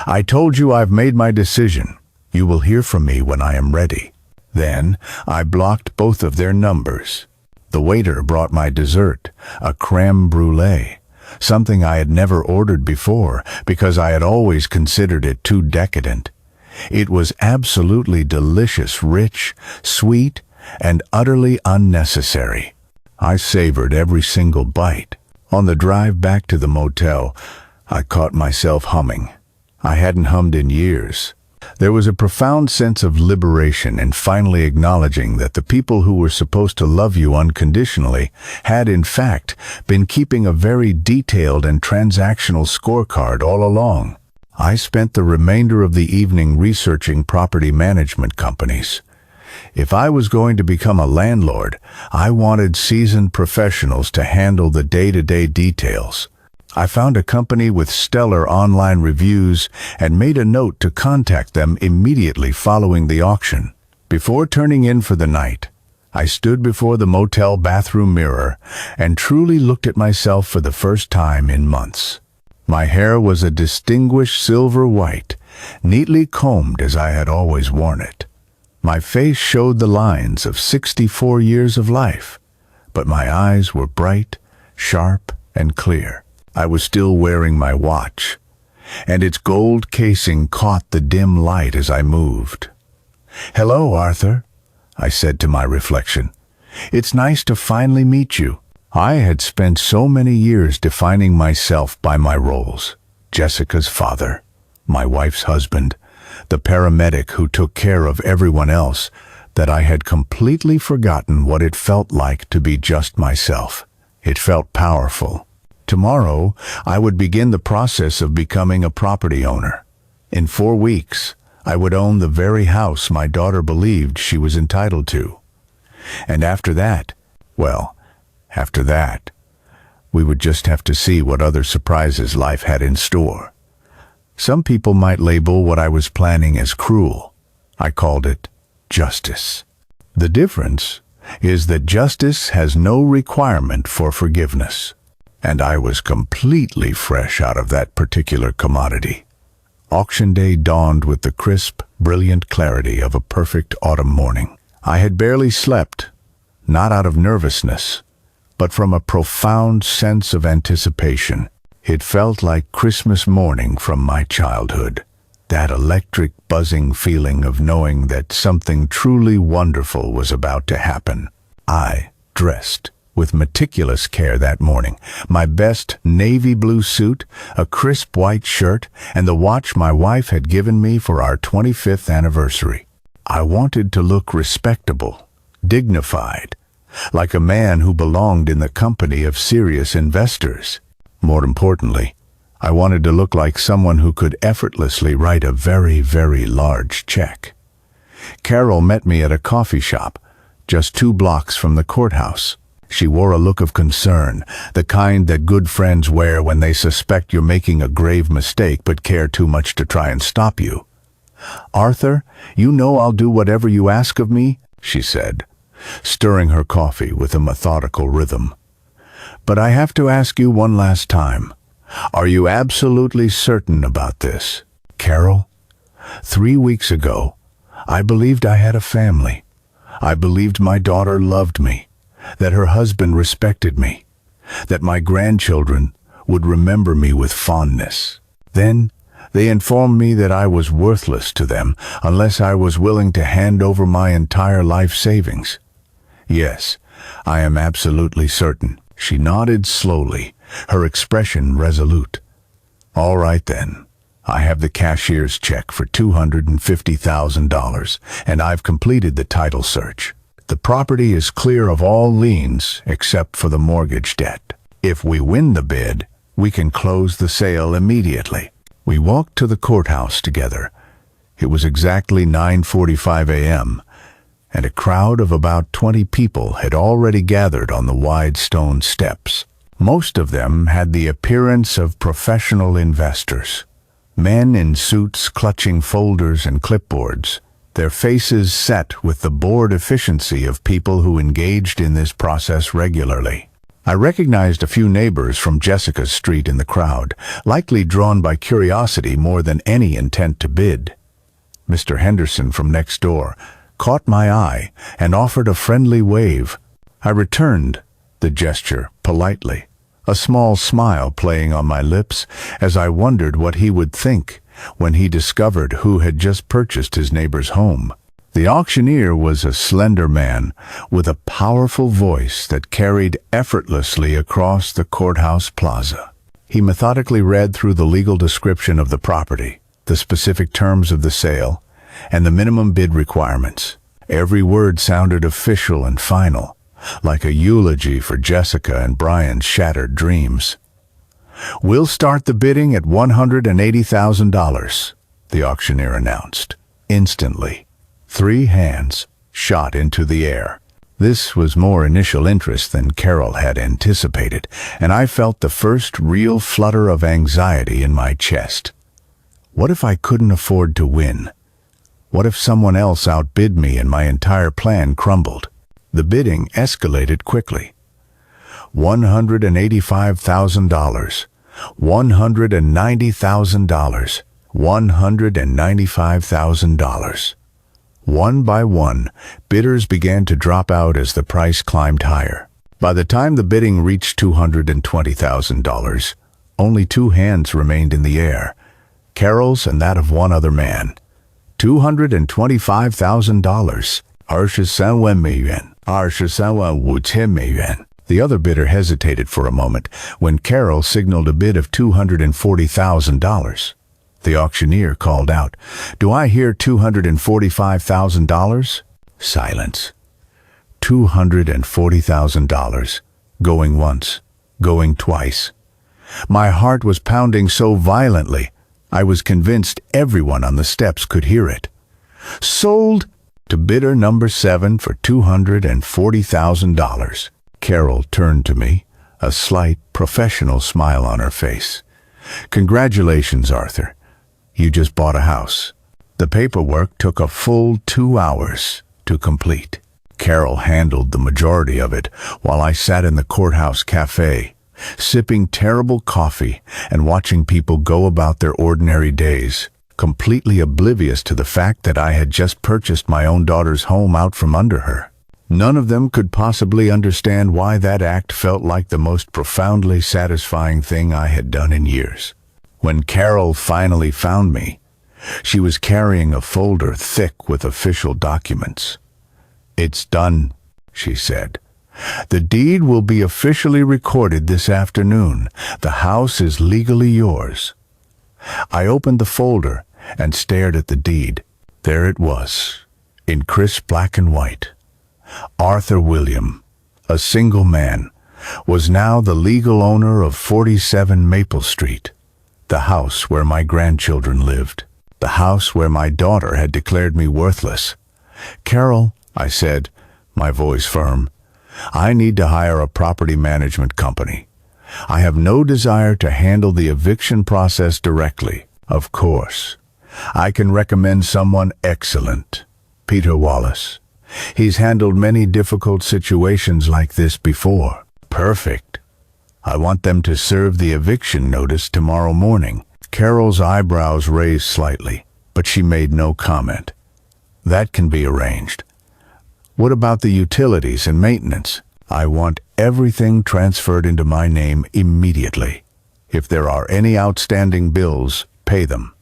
"I told you I've made my decision. You will hear from me when I am ready." Then I blocked both of their numbers. The waiter brought my dessert, a crème brûlée, something I had never ordered before because I had always considered it too decadent. It was absolutely delicious, rich, sweet, and utterly unnecessary. I savored every single bite. On the drive back to the motel, I caught myself humming. I hadn't hummed in years. There was a profound sense of liberation in finally acknowledging that the people who were supposed to love you unconditionally had, in fact, been keeping a very detailed and transactional scorecard all along. I spent the remainder of the evening researching property management companies. If I was going to become a landlord, I wanted seasoned professionals to handle the day-to-day details. I found a company with stellar online reviews and made a note to contact them immediately following the auction. Before turning in for the night, I stood before the motel bathroom mirror and truly looked at myself for the first time in months. My hair was a distinguished silver white, neatly combed as I had always worn it. My face showed the lines of 64 years of life, but my eyes were bright, sharp, and clear. I was still wearing my watch, and its gold casing caught the dim light as I moved. "Hello, Arthur," I said to my reflection. "It's nice to finally meet you." I had spent so many years defining myself by my roles: Jessica's father, my wife's husband, the paramedic who took care of everyone else, that I had completely forgotten what it felt like to be just myself. It felt powerful. Tomorrow, I would begin the process of becoming a property owner. In 4 weeks, I would own the very house my daughter believed she was entitled to. And after that, we would just have to see what other surprises life had in store. Some people might label what I was planning as cruel. I called it justice. The difference is that justice has no requirement for forgiveness. And I was completely fresh out of that particular commodity. Auction day dawned with the crisp, brilliant clarity of a perfect autumn morning. I had barely slept, not out of nervousness, but from a profound sense of anticipation. It felt like Christmas morning from my childhood, that electric, buzzing feeling of knowing that something truly wonderful was about to happen. I dressed with meticulous care that morning, my best navy blue suit, a crisp white shirt, and the watch my wife had given me for our 25th anniversary. I wanted to look respectable, dignified, like a man who belonged in the company of serious investors. More importantly, I wanted to look like someone who could effortlessly write a very, very large check. Carol met me at a coffee shop, just 2 blocks from the courthouse. She wore a look of concern, the kind that good friends wear when they suspect you're making a grave mistake but care too much to try and stop you. "Arthur, you know I'll do whatever you ask of me," she said, stirring her coffee with a methodical rhythm. "But I have to ask you one last time. Are you absolutely certain about this?" "Carol, 3 weeks ago, I believed I had a family. I believed my daughter loved me, that her husband respected me, that my grandchildren would remember me with fondness. Then they informed me that I was worthless to them unless I was willing to hand over my entire life savings. Yes, I am absolutely certain. She nodded slowly, her expression resolute. All right then. I have the cashier's check for $250,000, and I've completed the title search. The property is clear of all liens except for the mortgage debt. If we win the bid, we can close the sale immediately. We walked to the courthouse together. It was exactly 9:45 a.m., and a crowd of about 20 people had already gathered on the wide stone steps. Most of them had the appearance of professional investors. Men in suits clutching folders and clipboards, their faces set with the bored efficiency of people who engaged in this process regularly. I recognized a few neighbors from Jessica's street in the crowd, likely drawn by curiosity more than any intent to bid. Mr. Henderson from next door caught my eye and offered a friendly wave. I returned the gesture politely, a small smile playing on my lips as I wondered what he would think when he discovered who had just purchased his neighbor's home. The auctioneer was a slender man with a powerful voice that carried effortlessly across the courthouse plaza. He methodically read through the legal description of the property, the specific terms of the sale, and the minimum bid requirements. Every word sounded official and final, like a eulogy for Jessica and Brian's shattered dreams. "We'll start the bidding at $180,000, the auctioneer announced. Instantly, 3 hands shot into the air. This was more initial interest than Carol had anticipated, and I felt the first real flutter of anxiety in my chest. What if I couldn't afford to win? What if someone else outbid me and my entire plan crumbled? The bidding escalated quickly. $185,000, $190,000, $195,000. One by one, bidders began to drop out as the price climbed higher. By the time the bidding reached $220,000, only 2 hands remained in the air, Carol's and that of one other man. $225,000. 23,000,000 $23,500,000. The other bidder hesitated for a moment when Carol signaled a bid of $240,000. The auctioneer called out, "Do I hear $245,000? Silence. $240,000. Going once, going twice. My heart was pounding so violently, I was convinced everyone on the steps could hear it. Sold to bidder number 7 for $240,000. Carol turned to me, a slight, professional smile on her face. "Congratulations, Arthur. You just bought a house." The paperwork took a full 2 hours to complete. Carol handled the majority of it while I sat in the courthouse cafe, sipping terrible coffee and watching people go about their ordinary days, completely oblivious to the fact that I had just purchased my own daughter's home out from under her. None of them could possibly understand why that act felt like the most profoundly satisfying thing I had done in years. When Carol finally found me, she was carrying a folder thick with official documents. "It's done," she said. "The deed will be officially recorded this afternoon. The house is legally yours." I opened the folder and stared at the deed. There it was, in crisp black and white. Arthur William, a single man, was now the legal owner of 47 Maple Street, the house where my grandchildren lived, the house where my daughter had declared me worthless. "Carol," I said, my voice firm, "I need to hire a property management company. I have no desire to handle the eviction process directly. Of course, I can recommend someone excellent, Peter Wallace. He's handled many difficult situations like this before. Perfect. I want them to serve the eviction notice tomorrow morning." Carol's eyebrows raised slightly, but she made no comment. "That can be arranged. What about the utilities and maintenance? I want everything transferred into my name immediately. If there are any outstanding bills, pay them.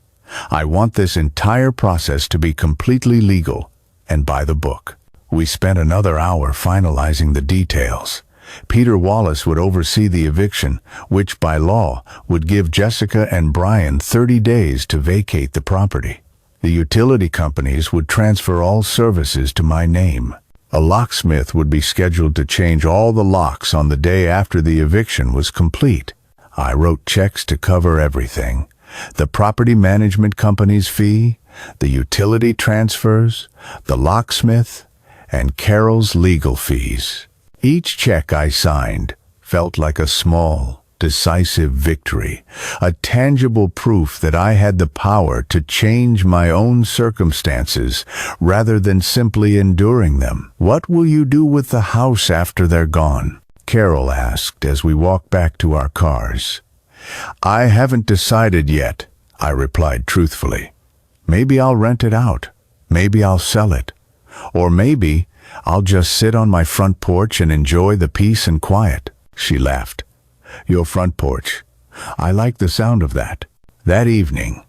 I want this entire process to be completely legal and by the book." We spent another hour finalizing the details. Peter Wallace would oversee the eviction, which by law would give Jessica and Brian 30 days to vacate the property. The utility companies would transfer all services to my name. A locksmith would be scheduled to change all the locks on the day after the eviction was complete. I wrote checks to cover everything: the property management company's fee, the utility transfers, the locksmith, and Carol's legal fees. Each check I signed felt like a small, decisive victory, a tangible proof that I had the power to change my own circumstances rather than simply enduring them. "What will you do with the house after they're gone?" Carol asked as we walked back to our cars. "I haven't decided yet," I replied truthfully. "Maybe I'll rent it out. Maybe I'll sell it. Or maybe I'll just sit on my front porch and enjoy the peace and quiet." She laughed. "Your front porch. I like the sound of that." That evening,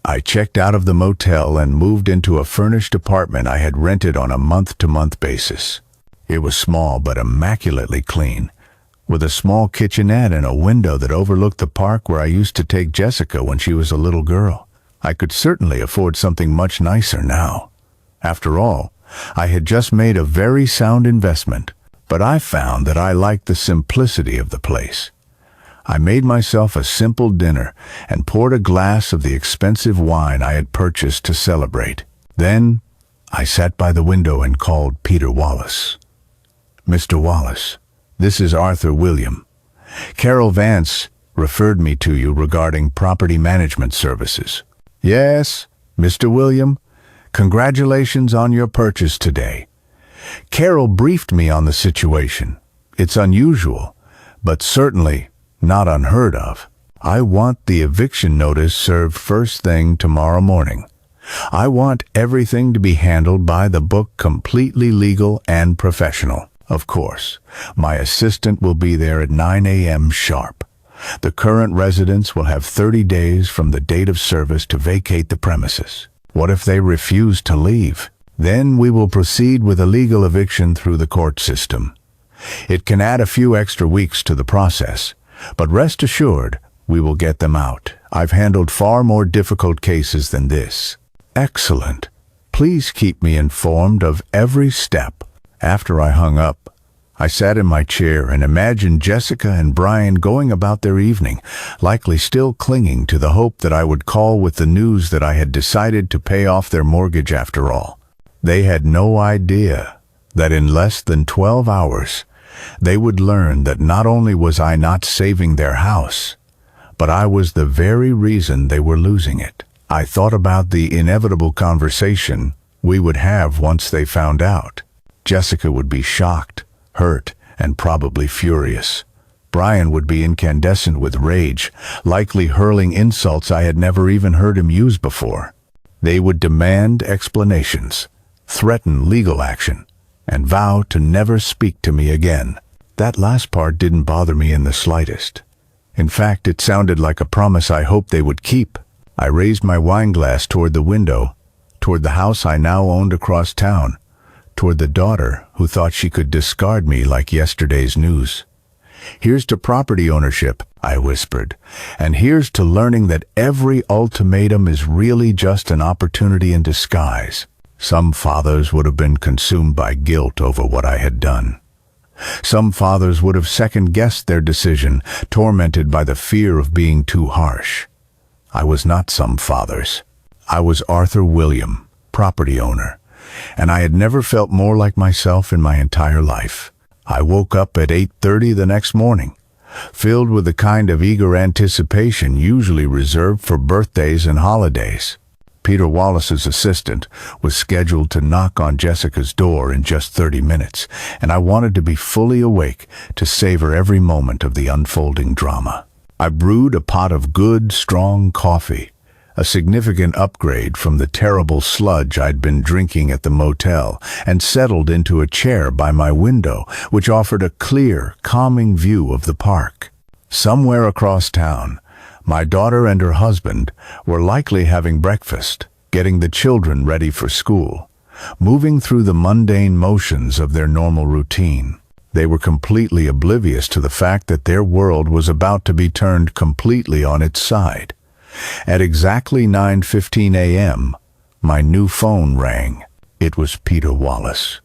I checked out of the motel and moved into a furnished apartment I had rented on a month-to-month basis. It was small but immaculately clean, with a small kitchenette and a window that overlooked the park where I used to take Jessica when she was a little girl. I could certainly afford something much nicer now. After all, I had just made a very sound investment, but I found that I liked the simplicity of the place. I made myself a simple dinner and poured a glass of the expensive wine I had purchased to celebrate. Then I sat by the window and called Peter Wallace. "Mr. Wallace, this is Arthur William. Carol Vance referred me to you regarding property management services." "Yes, Mr. William. Congratulations on your purchase today." Carol briefed me on the situation. "It's unusual, but certainly not unheard of. I want the eviction notice served first thing tomorrow morning. I want everything to be handled by the book, completely legal and professional. Of course, my assistant will be there at 9 a.m. sharp. The current residents will have 30 days from the date of service to vacate the premises. What if they refuse to leave? Then we will proceed with a legal eviction through the court system. It can add a few extra weeks to the process, but rest assured, we will get them out. I've handled far more difficult cases than this." "Excellent. Please keep me informed of every step." After I hung up, I sat in my chair and imagined Jessica and Brian going about their evening, likely still clinging to the hope that I would call with the news that I had decided to pay off their mortgage after all. They had no idea that in less than 12 hours, they would learn that not only was I not saving their house, but I was the very reason they were losing it. I thought about the inevitable conversation we would have once they found out. Jessica would be shocked, hurt, and probably furious. Brian would be incandescent with rage, likely hurling insults I had never even heard him use before. They would demand explanations, threaten legal action, and vow to never speak to me again. That last part didn't bother me in the slightest. In fact, it sounded like a promise I hoped they would keep. I raised my wine glass toward the window, toward the house I now owned across town, toward the daughter who thought she could discard me like yesterday's news. "Here's to property ownership," I whispered, "and here's to learning that every ultimatum is really just an opportunity in disguise." Some fathers would have been consumed by guilt over what I had done. Some fathers would have second-guessed their decision, tormented by the fear of being too harsh. I was not some fathers. I was Arthur William, property owner, and I had never felt more like myself in my entire life. I woke up at 8:30 the next morning, filled with the kind of eager anticipation usually reserved for birthdays and holidays. Peter Wallace's assistant was scheduled to knock on Jessica's door in just 30 minutes, and I wanted to be fully awake to savor every moment of the unfolding drama. I brewed a pot of good, strong coffee, a significant upgrade from the terrible sludge I'd been drinking at the motel, and settled into a chair by my window, which offered a clear, calming view of the park. Somewhere across town, my daughter and her husband were likely having breakfast, getting the children ready for school. moving through the mundane motions of their normal routine. They were completely oblivious to the fact that their world was about to be turned completely on its side. At exactly 9:15 a.m., my new phone rang. It was Peter Wallace.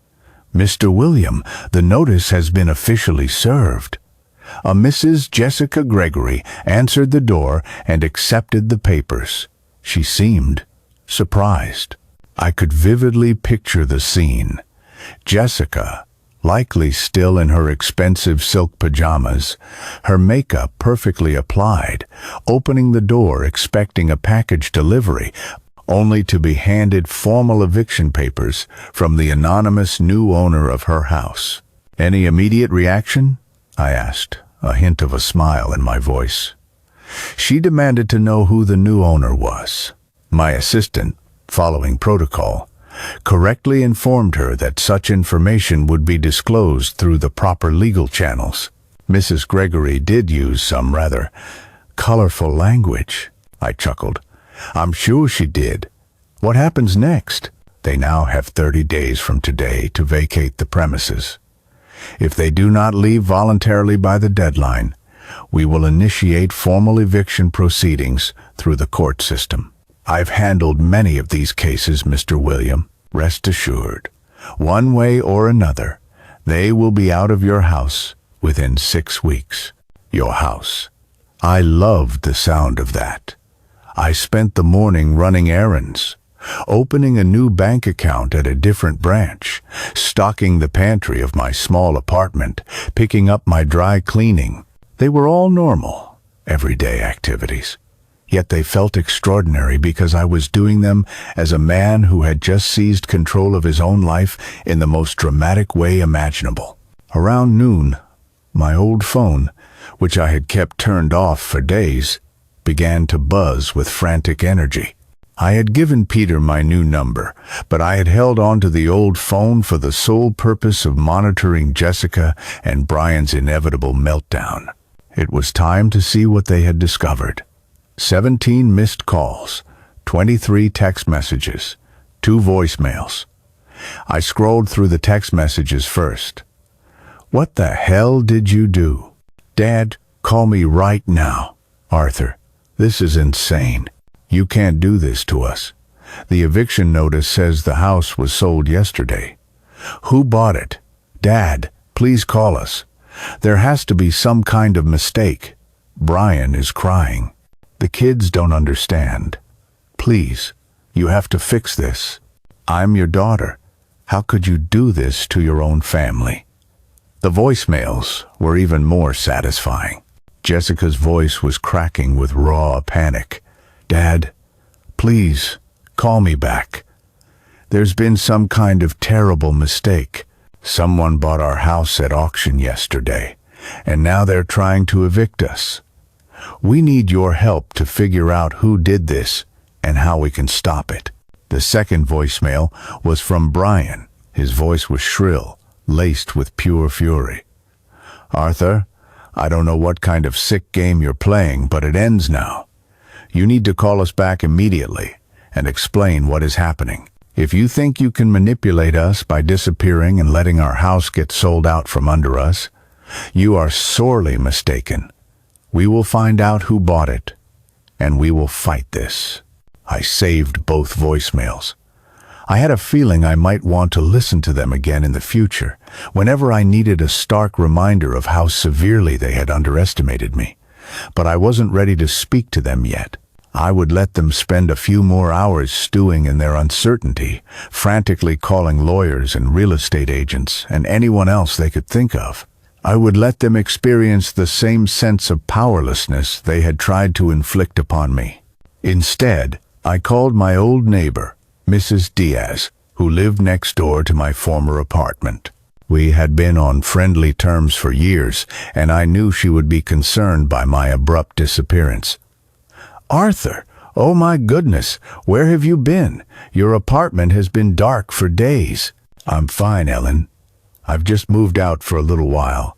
"Mr. William, the notice has been officially served." A Mrs. Jessica Gregory answered the door and accepted the papers. She seemed surprised. I could vividly picture the scene. Jessica, likely still in her expensive silk pajamas, her makeup perfectly applied, opening the door expecting a package delivery, only to be handed formal eviction papers from the anonymous new owner of her house. "Any immediate reaction?" I asked, a hint of a smile in my voice. She demanded to know who the new owner was. My assistant, following protocol, correctly informed her that such information would be disclosed through the proper legal channels. Mrs. Gregory did use some rather colorful language. I chuckled. "I'm sure she did. What happens next?" "They now have 30 days from today to vacate the premises. If they do not leave voluntarily by the deadline, we will initiate formal eviction proceedings through the court system. I've handled many of these cases, Mr. William. Rest assured, one way or another, they will be out of your house within 6 weeks." Your house. I loved the sound of that. I spent the morning running errands, opening a new bank account at a different branch, stocking the pantry of my small apartment, picking up my dry cleaning. They were all normal, everyday activities. Yet they felt extraordinary because I was doing them as a man who had just seized control of his own life in the most dramatic way imaginable. Around noon, my old phone, which I had kept turned off for days, began to buzz with frantic energy. I had given Peter my new number, but I had held on to the old phone for the sole purpose of monitoring Jessica and Brian's inevitable meltdown. It was time to see what they had discovered. 17 missed calls, 23 text messages, 2 voicemails. I scrolled through the text messages first. "What the hell did you do? Dad, call me right now. Arthur, this is insane. You can't do this to us. The eviction notice says the house was sold yesterday. Who bought it? Dad, please call us. There has to be some kind of mistake. Brian is crying. The kids don't understand. Please, you have to fix this. I'm your daughter. How could you do this to your own family?" The voicemails were even more satisfying. Jessica's voice was cracking with raw panic. "Dad, please, call me back. There's been some kind of terrible mistake. Someone bought our house at auction yesterday, and now they're trying to evict us. We need your help to figure out who did this and how we can stop it." The second voicemail was from Brian. His voice was shrill, laced with pure fury. "Arthur, I don't know what kind of sick game you're playing, but it ends now. You need to call us back immediately and explain what is happening. If you think you can manipulate us by disappearing and letting our house get sold out from under us, you are sorely mistaken. We will find out who bought it, and we will fight this." I saved both voicemails. I had a feeling I might want to listen to them again in the future, whenever I needed a stark reminder of how severely they had underestimated me. But I wasn't ready to speak to them yet. I would let them spend a few more hours stewing in their uncertainty, frantically calling lawyers and real estate agents and anyone else they could think of. I would let them experience the same sense of powerlessness they had tried to inflict upon me. Instead, I called my old neighbor, Mrs. Diaz, who lived next door to my former apartment. We had been on friendly terms for years, and I knew she would be concerned by my abrupt disappearance. "Arthur, oh my goodness, where have you been? Your apartment has been dark for days." "I'm fine, Ellen. I've just moved out for a little while.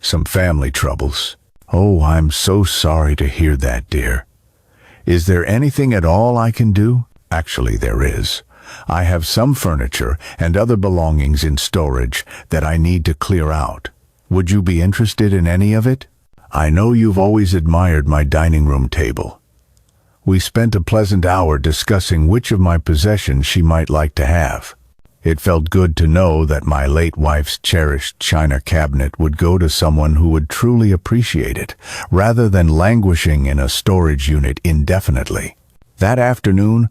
Some family troubles." "Oh, I'm so sorry to hear that, dear. Is there anything at all I can do?" "Actually, there is. I have some furniture and other belongings in storage that I need to clear out. Would you be interested in any of it? I know you've always admired my dining room table. We spent a pleasant hour discussing which of my possessions she might like to have. It felt good to know that my late wife's cherished china cabinet would go to someone who would truly appreciate it, rather than languishing in a storage unit indefinitely. That afternoon,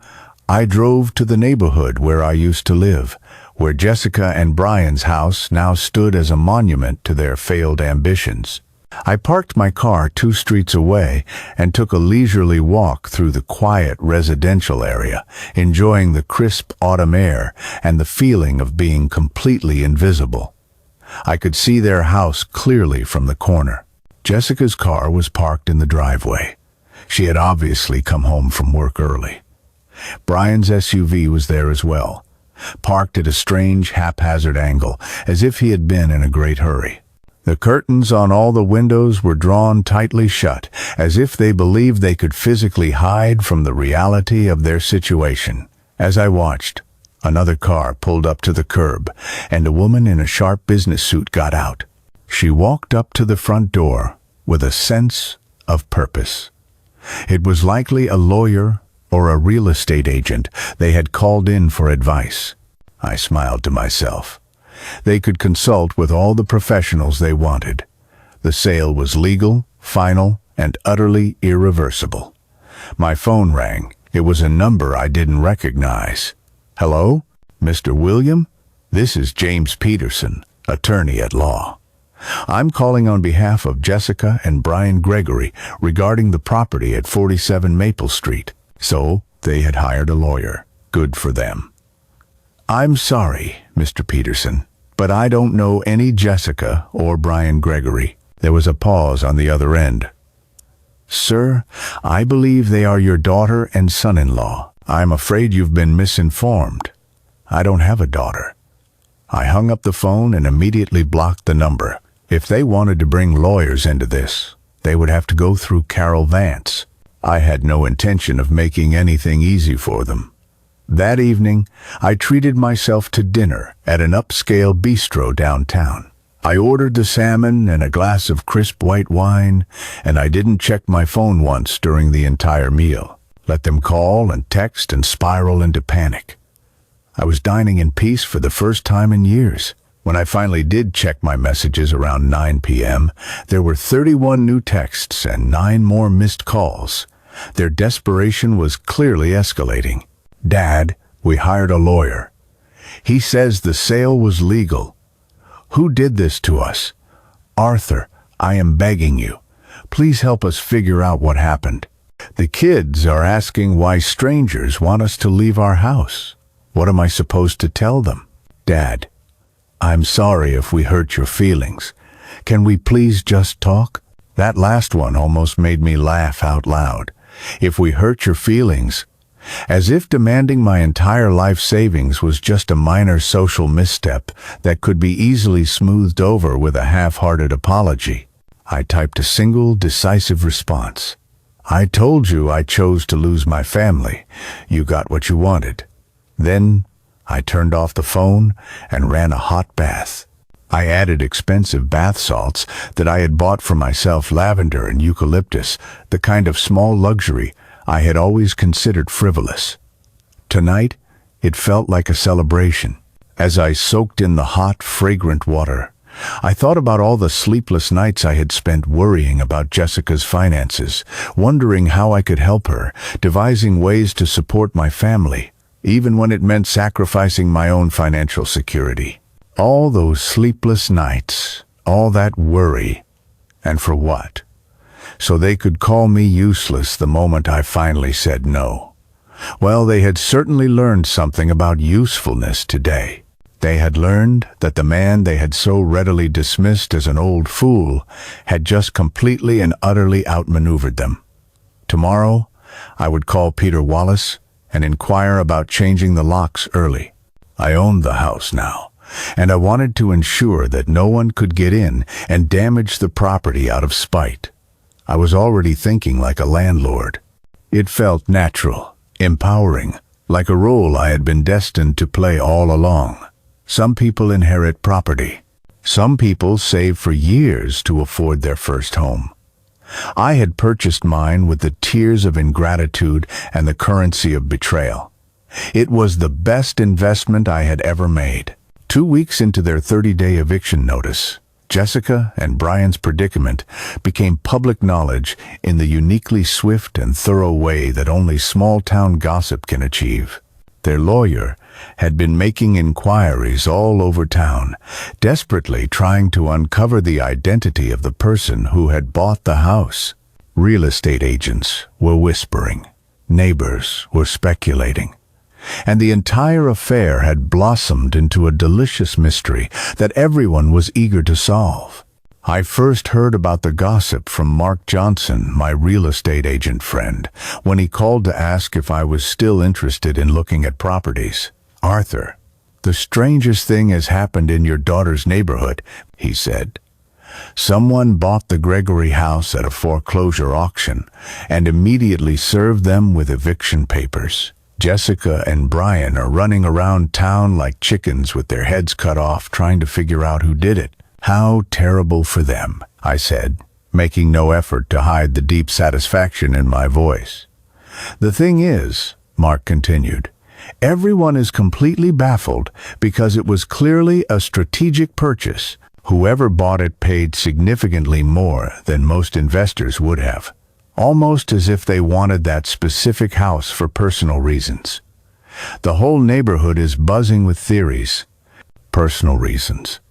I drove to the neighborhood where I used to live, where Jessica and Brian's house now stood as a monument to their failed ambitions. I parked my car 2 streets away and took a leisurely walk through the quiet residential area, enjoying the crisp autumn air and the feeling of being completely invisible. I could see their house clearly from the corner. Jessica's car was parked in the driveway. She had obviously come home from work early. Brian's SUV was there as well, parked at a strange, haphazard angle, as if he had been in a great hurry. The curtains on all the windows were drawn tightly shut, as if they believed they could physically hide from the reality of their situation. As I watched, another car pulled up to the curb, and a woman in a sharp business suit got out. She walked up to the front door with a sense of purpose. It was likely a lawyer or a real estate agent they had called in for advice. I smiled to myself. They could consult with all the professionals they wanted. The sale was legal, final, and utterly irreversible. My phone rang. It was a number I didn't recognize. Hello? Mr. William? This is James Peterson, attorney at law. I'm calling on behalf of Jessica and Brian Gregory regarding the property at 47 Maple Street. So, they had hired a lawyer. Good for them. I'm sorry, Mr. Peterson, but I don't know any Jessica or Brian Gregory. There was a pause on the other end. Sir, I believe they are your daughter and son-in-law. I'm afraid you've been misinformed. I don't have a daughter. I hung up the phone and immediately blocked the number. If they wanted to bring lawyers into this, they would have to go through Carol Vance. I had no intention of making anything easy for them. That evening, I treated myself to dinner at an upscale bistro downtown. I ordered the salmon and a glass of crisp white wine, and I didn't check my phone once during the entire meal. Let them call and text and spiral into panic. I was dining in peace for the first time in years. When I finally did check my messages around 9 p.m., there were 31 new texts and 9 more missed calls. Their desperation was clearly escalating. Dad, we hired a lawyer. He says the sale was legal. Who did this to us? Arthur, I am begging you. Please help us figure out what happened. The kids are asking why strangers want us to leave our house. What am I supposed to tell them? Dad, I'm sorry if we hurt your feelings. Can we please just talk? That last one almost made me laugh out loud. If we hurt your feelings, as if demanding my entire life savings was just a minor social misstep that could be easily smoothed over with a half-hearted apology. I typed a single, decisive response. I told you I chose to lose my family. You got what you wanted. Then I turned off the phone and ran a hot bath. I added expensive bath salts that I had bought for myself, lavender and eucalyptus, the kind of small luxury I had always considered frivolous. Tonight, it felt like a celebration. As I soaked in the hot, fragrant water, I thought about all the sleepless nights I had spent worrying about Jessica's finances, wondering how I could help her, devising ways to support my family, even when it meant sacrificing my own financial security. All those sleepless nights, all that worry, and for what? So they could call me useless the moment I finally said no. Well, they had certainly learned something about usefulness today. They had learned that the man they had so readily dismissed as an old fool had just completely and utterly outmaneuvered them. Tomorrow, I would call Peter Wallace and inquire about changing the locks early. I owned the house now, and I wanted to ensure that no one could get in and damage the property out of spite. I was already thinking like a landlord. It felt natural, empowering, like a role I had been destined to play all along. Some people inherit property. Some people save for years to afford their first home. I had purchased mine with the tears of ingratitude and the currency of betrayal. It was the best investment I had ever made. 2 weeks into their 30-day eviction notice, Jessica and Brian's predicament became public knowledge in the uniquely swift and thorough way that only small-town gossip can achieve. Their lawyer had been making inquiries all over town, desperately trying to uncover the identity of the person who had bought the house. Real estate agents were whispering. Neighbors were speculating. And the entire affair had blossomed into a delicious mystery that everyone was eager to solve. I first heard about the gossip from Mark Johnson, my real estate agent friend, when he called to ask if I was still interested in looking at properties. "Arthur, the strangest thing has happened in your daughter's neighborhood," he said. "Someone bought the Gregory house at a foreclosure auction and immediately served them with eviction papers. Jessica and Brian are running around town like chickens with their heads cut off trying to figure out who did it." "How terrible for them," I said, making no effort to hide the deep satisfaction in my voice. "The thing is," Mark continued, "everyone is completely baffled because it was clearly a strategic purchase. Whoever bought it paid significantly more than most investors would have, almost as if they wanted that specific house for personal reasons. The whole neighborhood is buzzing with theories. Personal reasons.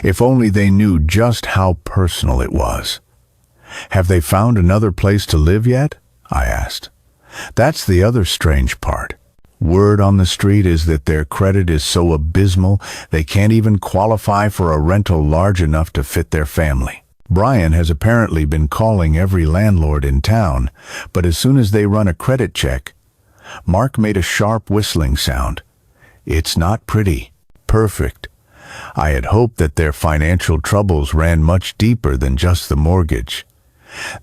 If only they knew just how personal it was." "Have they found another place to live yet?" I asked. "That's the other strange part. Word on the street is that their credit is so abysmal they can't even qualify for a rental large enough to fit their family. Brian has apparently been calling every landlord in town, but as soon as they run a credit check..." Mark made a sharp whistling sound. "It's not pretty." "Perfect. I had hoped that their financial troubles ran much deeper than just the mortgage."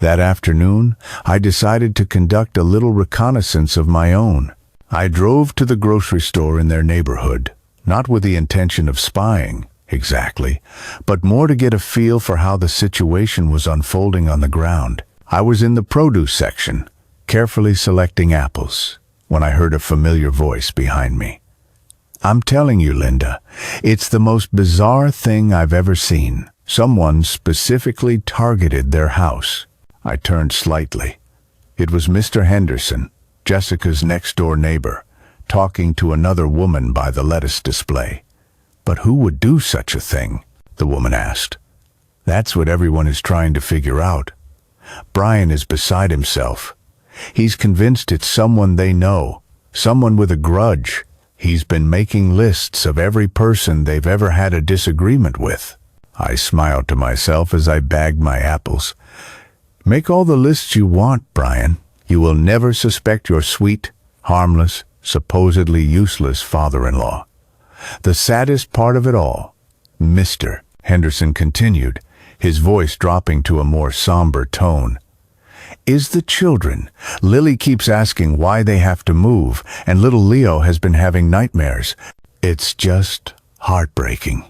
That afternoon, I decided to conduct a little reconnaissance of my own. I drove to the grocery store in their neighborhood, not with the intention of spying, exactly, but more to get a feel for how the situation was unfolding on the ground. I was in the produce section, carefully selecting apples, when I heard a familiar voice behind me. "I'm telling you, Linda, it's the most bizarre thing I've ever seen. Someone specifically targeted their house." I turned slightly. It was Mr. Henderson, Jessica's next-door neighbor, talking to another woman by the lettuce display. "But who would do such a thing?" the woman asked. "That's what everyone is trying to figure out. Brian is beside himself. He's convinced it's someone they know, someone with a grudge. He's been making lists of every person they've ever had a disagreement with." I smiled to myself as I bagged my apples. "Make all the lists you want, Brian. You will never suspect your sweet, harmless, supposedly useless father-in-law. The saddest part of it all, Mr. Henderson continued, his voice dropping to a more somber tone, is the children. Lily keeps asking why they have to move, and little Leo has been having nightmares. It's just heartbreaking."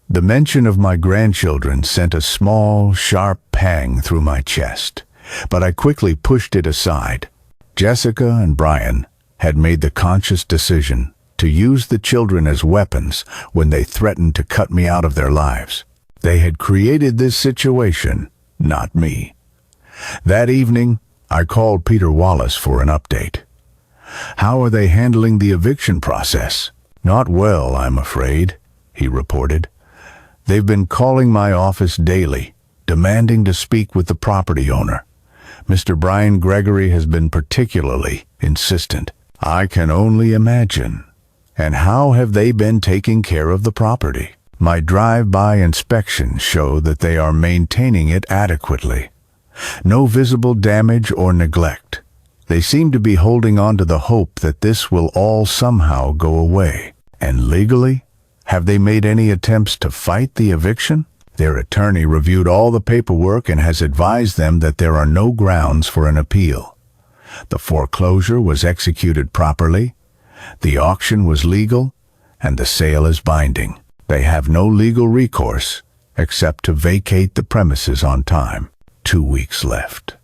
The mention of my grandchildren sent a small, sharp pang through my chest, but I quickly pushed it aside. Jessica and Brian had made the conscious decision to use the children as weapons when they threatened to cut me out of their lives. They had created this situation, not me. That evening, I called Peter Wallace for an update. "How are they handling the eviction process?" "Not well, I'm afraid," he reported. "They've been calling my office daily, demanding to speak with the property owner. Mr. Brian Gregory has been particularly insistent." "I can only imagine. And how have they been taking care of the property?" "My drive-by inspections show that they are maintaining it adequately. No visible damage or neglect. They seem to be holding on to the hope that this will all somehow go away." "And legally? Have they made any attempts to fight the eviction?" "Their attorney reviewed all the paperwork and has advised them that there are no grounds for an appeal. The foreclosure was executed properly, the auction was legal, and the sale is binding. They have no legal recourse except to vacate the premises on time. 2 weeks left.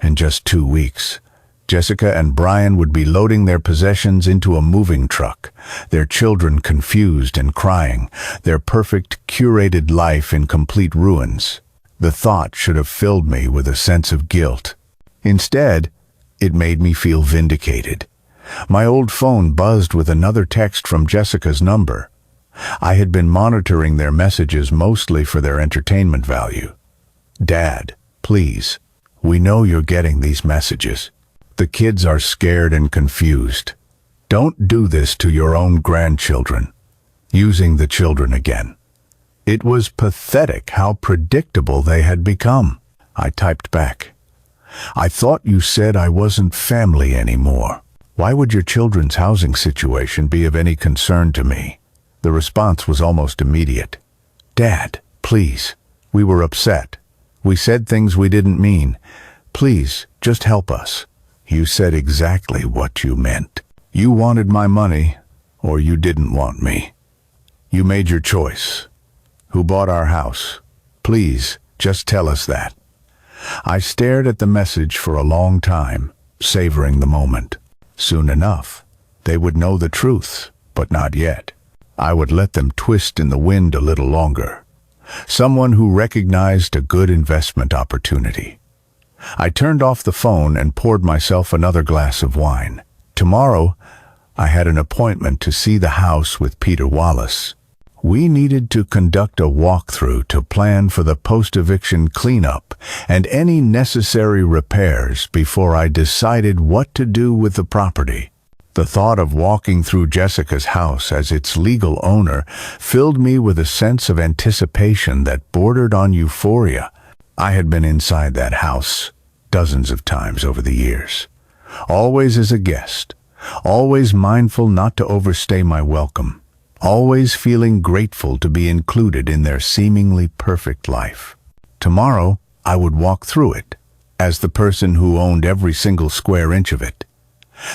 In just 2 weeks, Jessica and Brian would be loading their possessions into a moving truck, their children confused and crying, their perfect, curated life in complete ruins. The thought should have filled me with a sense of guilt. Instead, it made me feel vindicated. My old phone buzzed with another text from Jessica's number. I had been monitoring their messages mostly for their entertainment value. "Dad, please, we know you're getting these messages. The kids are scared and confused. Don't do this to your own grandchildren." Using the children again. It was pathetic how predictable they had become. I typed back, "I thought you said I wasn't family anymore. Why would your children's housing situation be of any concern to me?" The response was almost immediate. "Dad, please, we were upset. We said things we didn't mean. Please, just help us." You said exactly what you meant. You wanted my money, or you didn't want me. You made your choice. Who bought our house? Please, just tell us that. I stared at the message for a long time, savoring the moment. Soon enough, they would know the truth, but not yet. I would let them twist in the wind a little longer. Someone who recognized a good investment opportunity. I turned off the phone and poured myself another glass of wine. Tomorrow, I had an appointment to see the house with Peter Wallace. We needed to conduct a walkthrough to plan for the post-eviction cleanup and any necessary repairs before I decided what to do with the property. The thought of walking through Jessica's house as its legal owner filled me with a sense of anticipation that bordered on euphoria. I had been inside that house dozens of times over the years, always as a guest, always mindful not to overstay my welcome, always feeling grateful to be included in their seemingly perfect life. Tomorrow, I would walk through it as the person who owned every single square inch of it,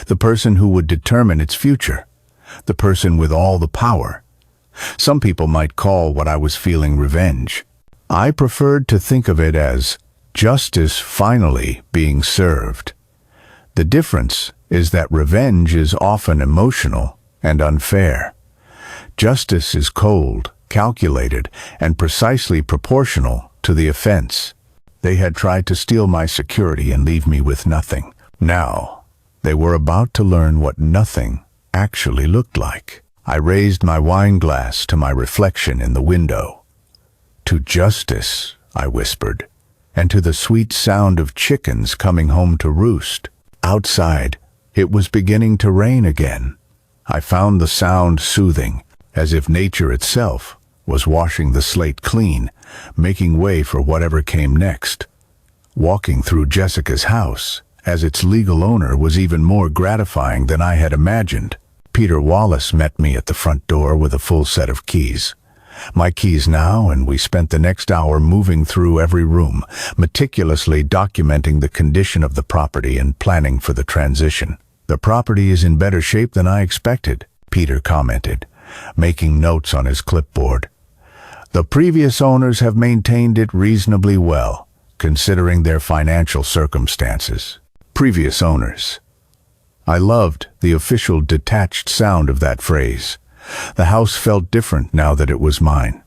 the person who would determine its future, the person with all the power. Some people might call what I was feeling revenge. I preferred to think of it as justice finally being served. The difference is that revenge is often emotional and unfair. Justice is cold, calculated, and precisely proportional to the offense. They had tried to steal my security and leave me with nothing. Now, they were about to learn what nothing actually looked like. I raised my wine glass to my reflection in the window. "To justice," I whispered, and to the sweet sound of chickens coming home to roost. Outside, it was beginning to rain again. I found the sound soothing, as if nature itself was washing the slate clean, making way for whatever came next. Walking through Jessica's house as its legal owner was even more gratifying than I had imagined. Peter Wallace met me at the front door with a full set of keys. My keys now, and we spent the next hour moving through every room, meticulously documenting the condition of the property and planning for the transition. "The property is in better shape than I expected," Peter commented, making notes on his clipboard. "The previous owners have maintained it reasonably well, considering their financial circumstances." Previous owners. I loved the official detached sound of that phrase. The house felt different now that it was mine.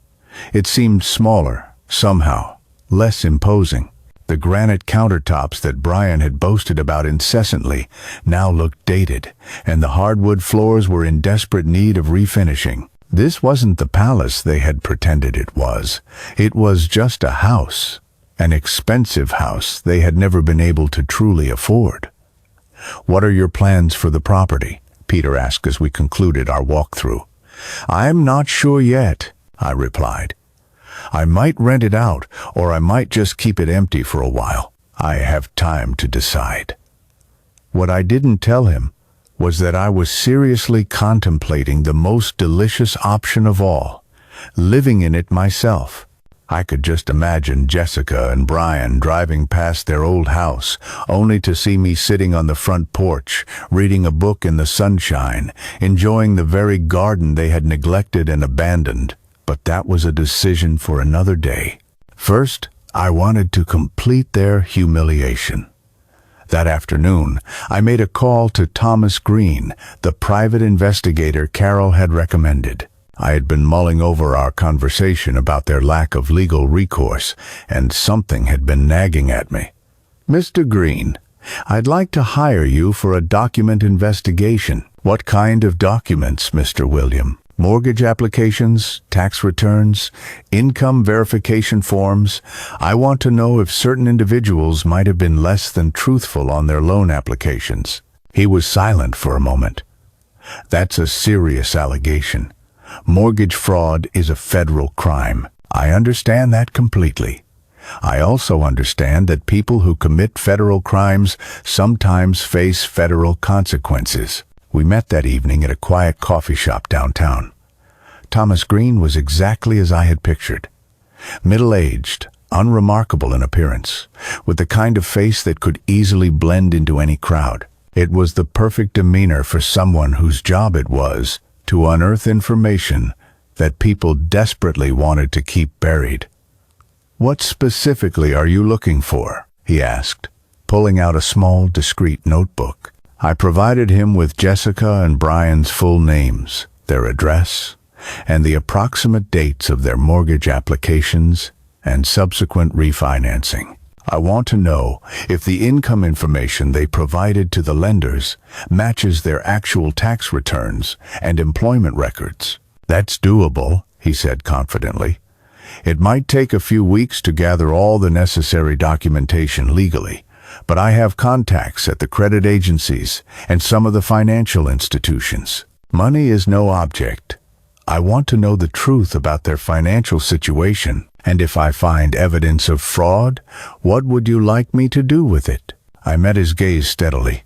It seemed smaller, somehow, less imposing. The granite countertops that Brian had boasted about incessantly now looked dated, and the hardwood floors were in desperate need of refinishing. This wasn't the palace they had pretended it was. It was just a house, an expensive house they had never been able to truly afford. "What are your plans for the property?" Peter asked as we concluded our walkthrough. "I'm not sure yet," I replied. "I might rent it out, or I might just keep it empty for a while. I have time to decide." What I didn't tell him was that I was seriously contemplating the most delicious option of all, living in it myself. I could just imagine Jessica and Brian driving past their old house, only to see me sitting on the front porch, reading a book in the sunshine, enjoying the very garden they had neglected and abandoned. But that was a decision for another day. First, I wanted to complete their humiliation. That afternoon, I made a call to Thomas Green, the private investigator Carol had recommended. I had been mulling over our conversation about their lack of legal recourse, and something had been nagging at me. "Mr. Green, I'd like to hire you for a document investigation." "What kind of documents, Mr. William?" "Mortgage applications, tax returns, income verification forms. I want to know if certain individuals might have been less than truthful on their loan applications." He was silent for a moment. "That's a serious allegation. Mortgage fraud is a federal crime. I understand that completely. I also understand that people who commit federal crimes sometimes face federal consequences." We met that evening at a quiet coffee shop downtown. Thomas Green was exactly as I had pictured. Middle-aged, unremarkable in appearance, with the kind of face that could easily blend into any crowd. It was the perfect demeanor for someone whose job it was to unearth information that people desperately wanted to keep buried. "What specifically are you looking for?" he asked, pulling out a small, discreet notebook. I provided him with Jessica and Brian's full names, their address, and the approximate dates of their mortgage applications and subsequent refinancing. "I want to know if the income information they provided to the lenders matches their actual tax returns and employment records." "That's doable," he said confidently. "It might take a few weeks to gather all the necessary documentation legally, but I have contacts at the credit agencies and some of the financial institutions. Money is no object. I want to know the truth about their financial situation, and if I find evidence of fraud, what would you like me to do with it?" I met his gaze steadily.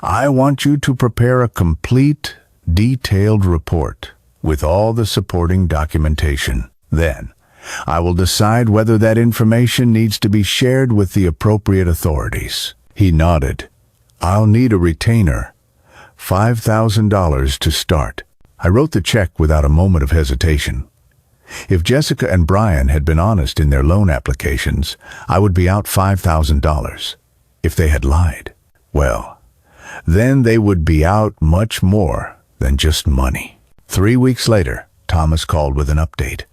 "I want you to prepare a complete, detailed report with all the supporting documentation. Then, I will decide whether that information needs to be shared with the appropriate authorities." He nodded. "I'll need a retainer. $5,000 to start." I wrote the check without a moment of hesitation. If Jessica and Brian had been honest in their loan applications, I would be out $5,000. If they had lied, well, then they would be out much more than just money. 3 weeks later, Thomas called with an update.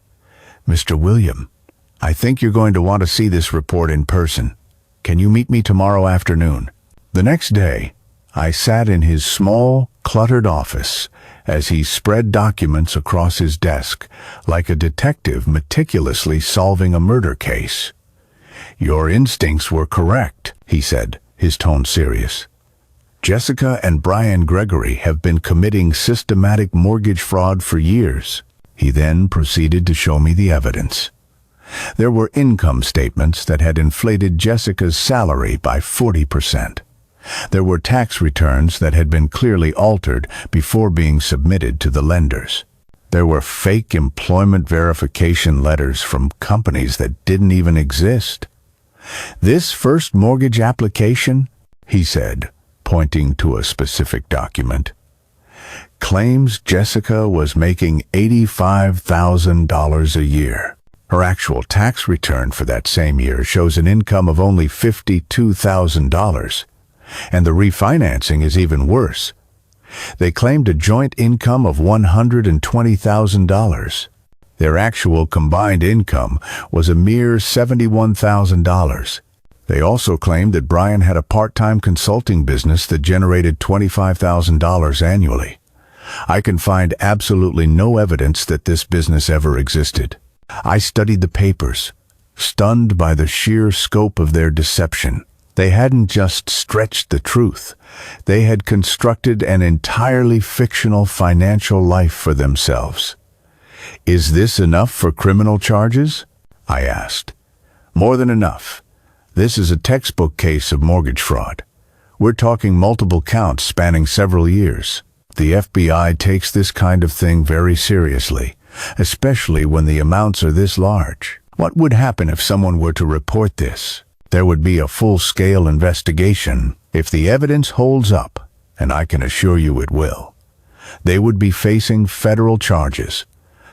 "Mr. William, I think you're going to want to see this report in person. Can you meet me tomorrow afternoon?" The next day, I sat in his small, cluttered office as he spread documents across his desk like a detective meticulously solving a murder case. "Your instincts were correct," he said, his tone serious. "Jessica and Brian Gregory have been committing systematic mortgage fraud for years." He then proceeded to show me the evidence. There were income statements that had inflated Jessica's salary by 40%. There were tax returns that had been clearly altered before being submitted to the lenders. There were fake employment verification letters from companies that didn't even exist. "This first mortgage application," he said, pointing to a specific document, "claims Jessica was making $85,000 a year. Her actual tax return for that same year shows an income of only $52,000. And the refinancing is even worse. They claimed a joint income of $120,000. Their actual combined income was a mere $71,000. They also claimed that Brian had a part-time consulting business that generated $25,000 annually. I can find absolutely no evidence that this business ever existed. I studied the papers, stunned by the sheer scope of their deception. They hadn't just stretched the truth. They had constructed an entirely fictional financial life for themselves. "Is this enough for criminal charges?" I asked. "More than enough. This is a textbook case of mortgage fraud. We're talking multiple counts spanning several years. The FBI takes this kind of thing very seriously, especially when the amounts are this large." What would happen if someone were to report this? There would be a full-scale investigation. If the evidence holds up, and I can assure you it will, they would be facing federal charges,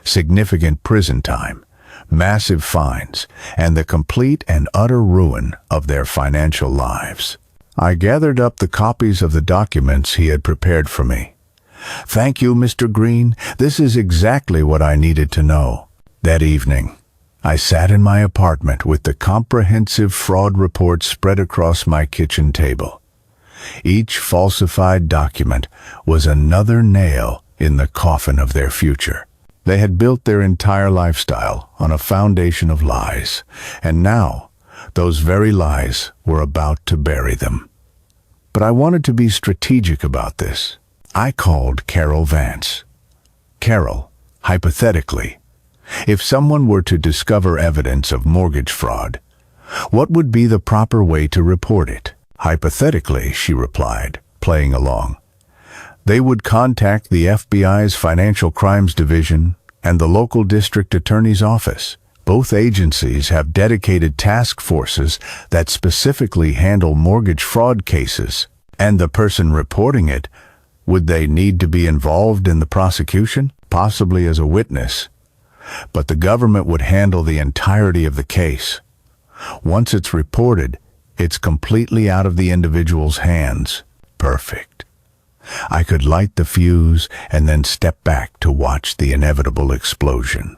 significant prison time, massive fines, and the complete and utter ruin of their financial lives. I gathered up the copies of the documents he had prepared for me. "Thank you, Mr. Green. This is exactly what I needed to know." That evening, I sat in my apartment with the comprehensive fraud report spread across my kitchen table. Each falsified document was another nail in the coffin of their future. They had built their entire lifestyle on a foundation of lies, and now those very lies were about to bury them. But I wanted to be strategic about this. I called Carol Vance. Carol, hypothetically, if someone were to discover evidence of mortgage fraud, what would be the proper way to report it? Hypothetically, she replied, playing along. They would contact the FBI's Financial Crimes Division and the local district attorney's office. Both agencies have dedicated task forces that specifically handle mortgage fraud cases. And the person reporting it, would they need to be involved in the prosecution? Possibly as a witness. But the government would handle the entirety of the case. Once it's reported, it's completely out of the individual's hands. Perfect. I could light the fuse and then step back to watch the inevitable explosion.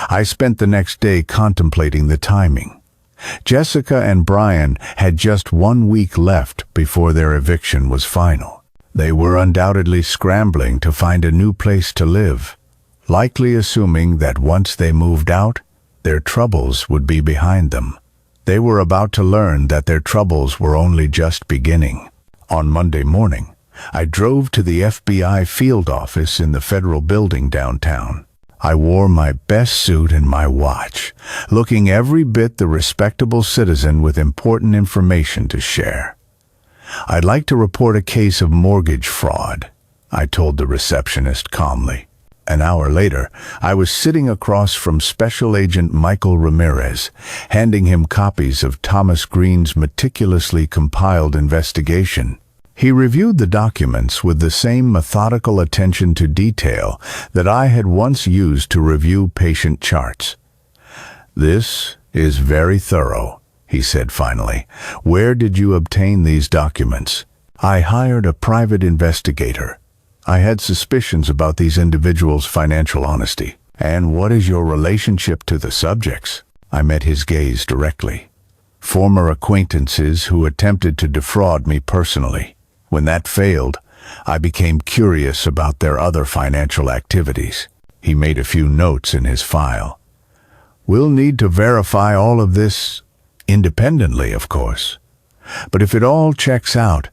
I spent the next day contemplating the timing. Jessica and Brian had just 1 week left before their eviction was final. They were undoubtedly scrambling to find a new place to live, likely assuming that once they moved out, their troubles would be behind them. They were about to learn that their troubles were only just beginning. On Monday morning, I drove to the FBI field office in the federal building downtown. I wore my best suit and my watch, looking every bit the respectable citizen with important information to share. "I'd like to report a case of mortgage fraud," I told the receptionist calmly. An hour later, I was sitting across from Special Agent Michael Ramirez, handing him copies of Thomas Green's meticulously compiled investigation. He reviewed the documents with the same methodical attention to detail that I had once used to review patient charts. "This is very thorough," he said finally. "Where did you obtain these documents?" "I hired a private investigator. I had suspicions about these individuals' financial honesty." "And what is your relationship to the subjects?" I met his gaze directly. "Former acquaintances who attempted to defraud me personally. When that failed, I became curious about their other financial activities." He made a few notes in his file. "We'll need to verify all of this independently, of course. But if it all checks out,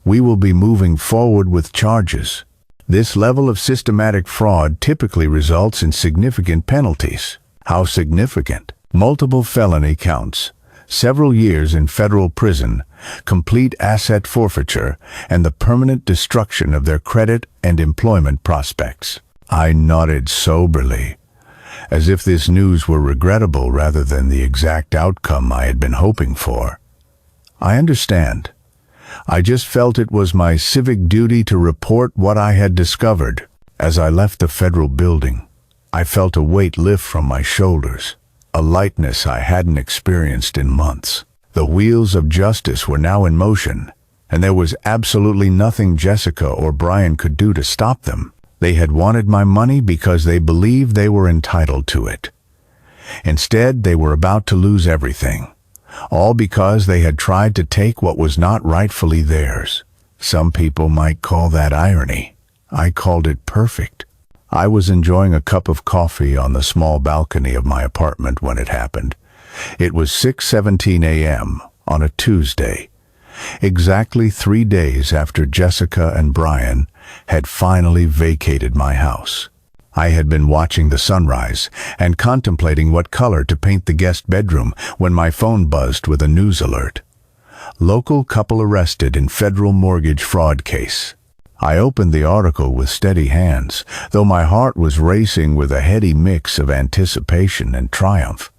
we will be moving forward with charges. This level of systematic fraud typically results in significant penalties." "How significant?" "Multiple felony counts, several years in federal prison, complete asset forfeiture, and the permanent destruction of their credit and employment prospects." I nodded soberly, as if this news were regrettable rather than the exact outcome I had been hoping for. "I understand. I just felt it was my civic duty to report what I had discovered." As I left the federal building, I felt a weight lift from my shoulders, a lightness I hadn't experienced in months. The wheels of justice were now in motion, and there was absolutely nothing Jessica or Brian could do to stop them. They had wanted my money because they believed they were entitled to it. Instead, they were about to lose everything, all because they had tried to take what was not rightfully theirs. Some people might call that irony. I called it perfect. I was enjoying a cup of coffee on the small balcony of my apartment when it happened. It was 6:17 a.m. on a Tuesday, exactly 3 days after Jessica and Brian had finally vacated my house. I had been watching the sunrise and contemplating what color to paint the guest bedroom when my phone buzzed with a news alert. "Local couple arrested in federal mortgage fraud case." I opened the article with steady hands, though my heart was racing with a heady mix of anticipation and triumph.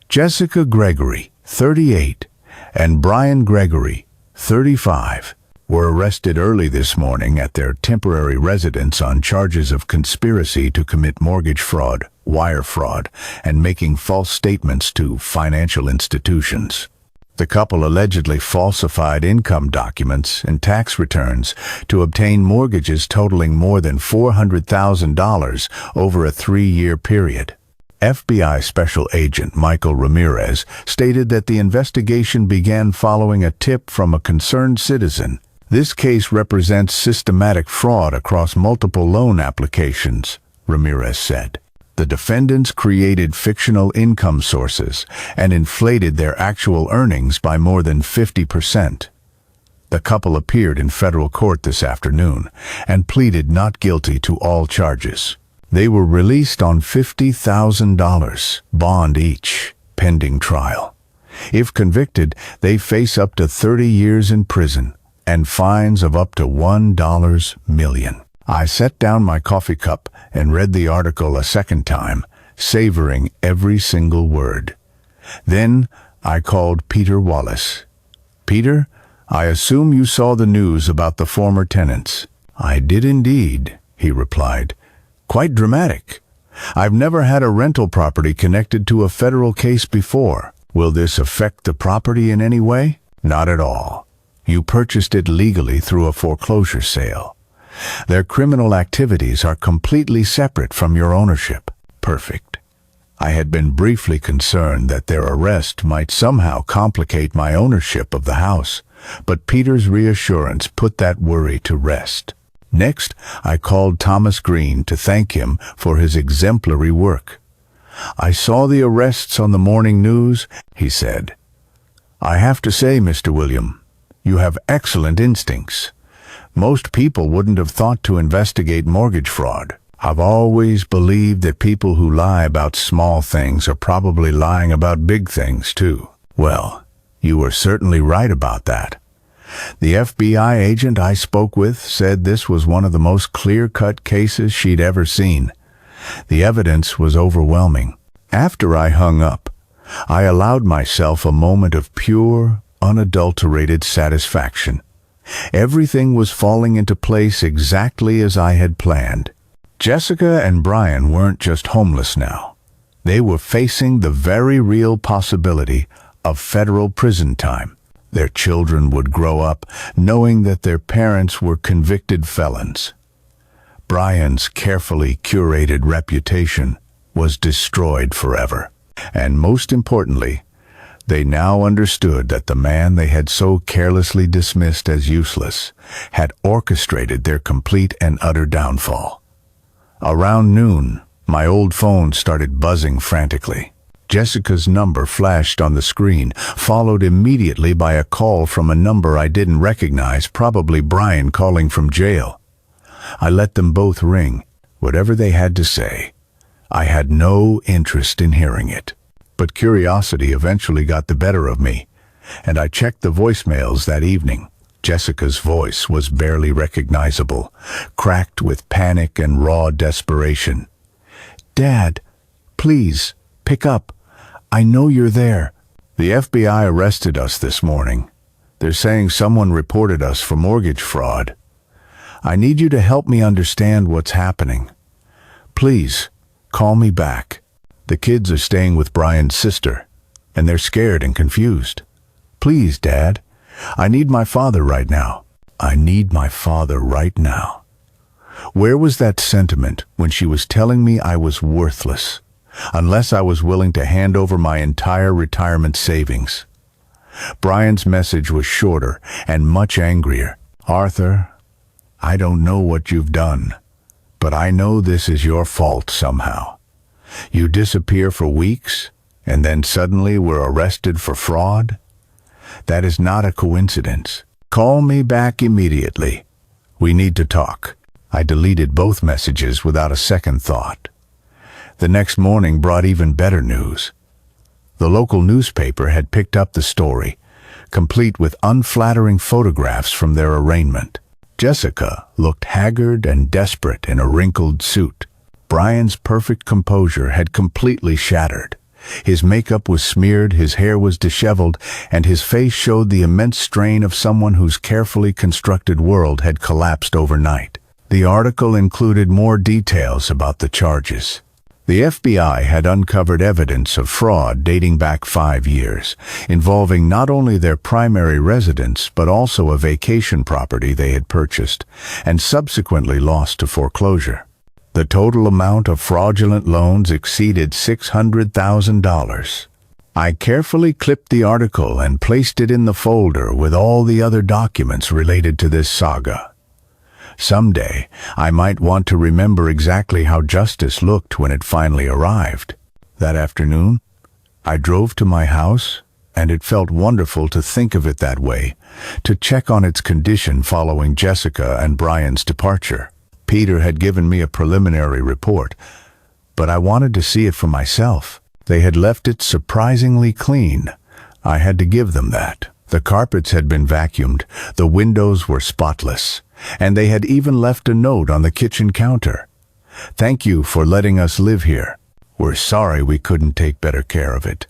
Jessica Gregory, 38, and Brian Gregory, 35, were arrested early this morning at their temporary residence on charges of conspiracy to commit mortgage fraud, wire fraud, and making false statements to financial institutions. The couple allegedly falsified income documents and tax returns to obtain mortgages totaling more than $400,000 over a 3-year period. FBI Special Agent Michael Ramirez stated that the investigation began following a tip from a concerned citizen. This case represents systematic fraud across multiple loan applications, Ramirez said. The defendants created fictional income sources and inflated their actual earnings by more than 50%. The couple appeared in federal court this afternoon and pleaded not guilty to all charges. They were released on $50,000 bond each, pending trial. If convicted, they face up to 30 years in prison and fines of up to $1 million. I set down my coffee cup and read the article a second time, savoring every single word. Then I called Peter Wallace. "Peter, I assume you saw the news about the former tenants." "I did indeed," he replied. "Quite dramatic. I've never had a rental property connected to a federal case before. Will this affect the property in any way?" "Not at all. You purchased it legally through a foreclosure sale. Their criminal activities are completely separate from your ownership." "Perfect." I had been briefly concerned that their arrest might somehow complicate my ownership of the house, but Peter's reassurance put that worry to rest. Next, I called Thomas Green to thank him for his exemplary work. "I saw the arrests on the morning news," he said. "I have to say, Mr. William, you have excellent instincts. Most people wouldn't have thought to investigate mortgage fraud. I've always believed that people who lie about small things are probably lying about big things, too." "Well, you were certainly right about that. The FBI agent I spoke with said this was one of the most clear-cut cases she'd ever seen. The evidence was overwhelming." After I hung up, I allowed myself a moment of pure, unadulterated satisfaction. Everything was falling into place exactly as I had planned. Jessica and Brian weren't just homeless now. They were facing the very real possibility of federal prison time. Their children would grow up knowing that their parents were convicted felons. Brian's carefully curated reputation was destroyed forever. And most importantly, they now understood that the man they had so carelessly dismissed as useless had orchestrated their complete and utter downfall. Around noon, my old phone started buzzing frantically. Jessica's number flashed on the screen, followed immediately by a call from a number I didn't recognize, probably Brian calling from jail. I let them both ring. Whatever they had to say, I had no interest in hearing it. But curiosity eventually got the better of me, and I checked the voicemails that evening. Jessica's voice was barely recognizable, cracked with panic and raw desperation. "Dad, please, pick up. I know you're there." "The FBI arrested us this morning. They're saying someone reported us for mortgage fraud. I need you to help me understand what's happening. Please, call me back. The kids are staying with Brian's sister, and they're scared and confused. Please, Dad, I need my father right now." I need my father right now. Where was that sentiment when she was telling me I was worthless, unless I was willing to hand over my entire retirement savings? Brian's message was shorter and much angrier. "Arthur, I don't know what you've done, but I know this is your fault somehow. You disappear for weeks, and then suddenly were arrested for fraud? That is not a coincidence. Call me back immediately. We need to talk." I deleted both messages without a second thought. The next morning brought even better news. The local newspaper had picked up the story, complete with unflattering photographs from their arraignment. Jessica looked haggard and desperate in a wrinkled suit. Brian's perfect composure had completely shattered. His makeup was smeared, his hair was disheveled, and his face showed the immense strain of someone whose carefully constructed world had collapsed overnight. The article included more details about the charges. The FBI had uncovered evidence of fraud dating back 5 years, involving not only their primary residence but also a vacation property they had purchased and subsequently lost to foreclosure. The total amount of fraudulent loans exceeded $600,000. I carefully clipped the article and placed it in the folder with all the other documents related to this saga. Someday, I might want to remember exactly how justice looked when it finally arrived. That afternoon, I drove to my house, and it felt wonderful to think of it that way, to check on its condition following Jessica and Brian's departure. Peter had given me a preliminary report, but I wanted to see it for myself. They had left it surprisingly clean. I had to give them that. The carpets had been vacuumed, the windows were spotless, and they had even left a note on the kitchen counter. "Thank you for letting us live here. We're sorry we couldn't take better care of it."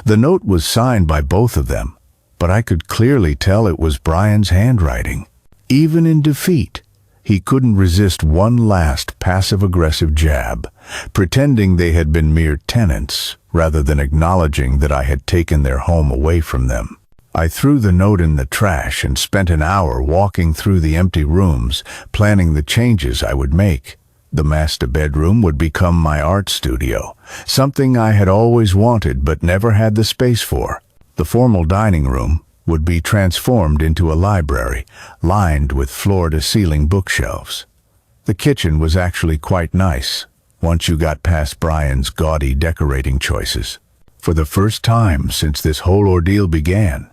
The note was signed by both of them, but I could clearly tell it was Brian's handwriting. Even in defeat, he couldn't resist one last passive-aggressive jab, pretending they had been mere tenants, rather than acknowledging that I had taken their home away from them. I threw the note in the trash and spent an hour walking through the empty rooms, planning the changes I would make. The master bedroom would become my art studio, something I had always wanted but never had the space for. The formal dining room would be transformed into a library, lined with floor-to-ceiling bookshelves. The kitchen was actually quite nice, once you got past Brian's gaudy decorating choices. For the first time since this whole ordeal began,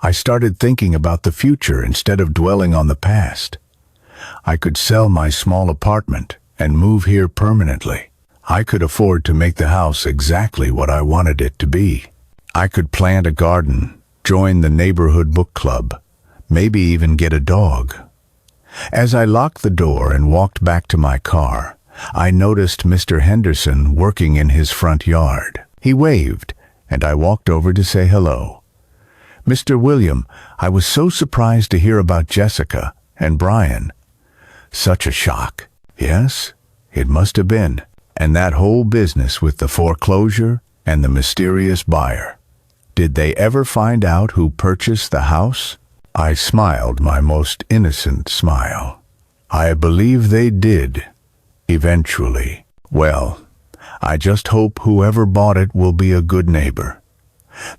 I started thinking about the future instead of dwelling on the past. I could sell my small apartment and move here permanently. I could afford to make the house exactly what I wanted it to be. I could plant a garden, join the neighborhood book club, maybe even get a dog. As I locked the door and walked back to my car, I noticed Mr. Henderson working in his front yard. He waved, and I walked over to say hello. "Mr. William, I was so surprised to hear about Jessica and Brian." Such a shock. Yes, it must have been. And that whole business with the foreclosure and the mysterious buyer. Did they ever find out who purchased the house? I smiled my most innocent smile. I believe they did. Eventually. Well, I just hope whoever bought it will be a good neighbor.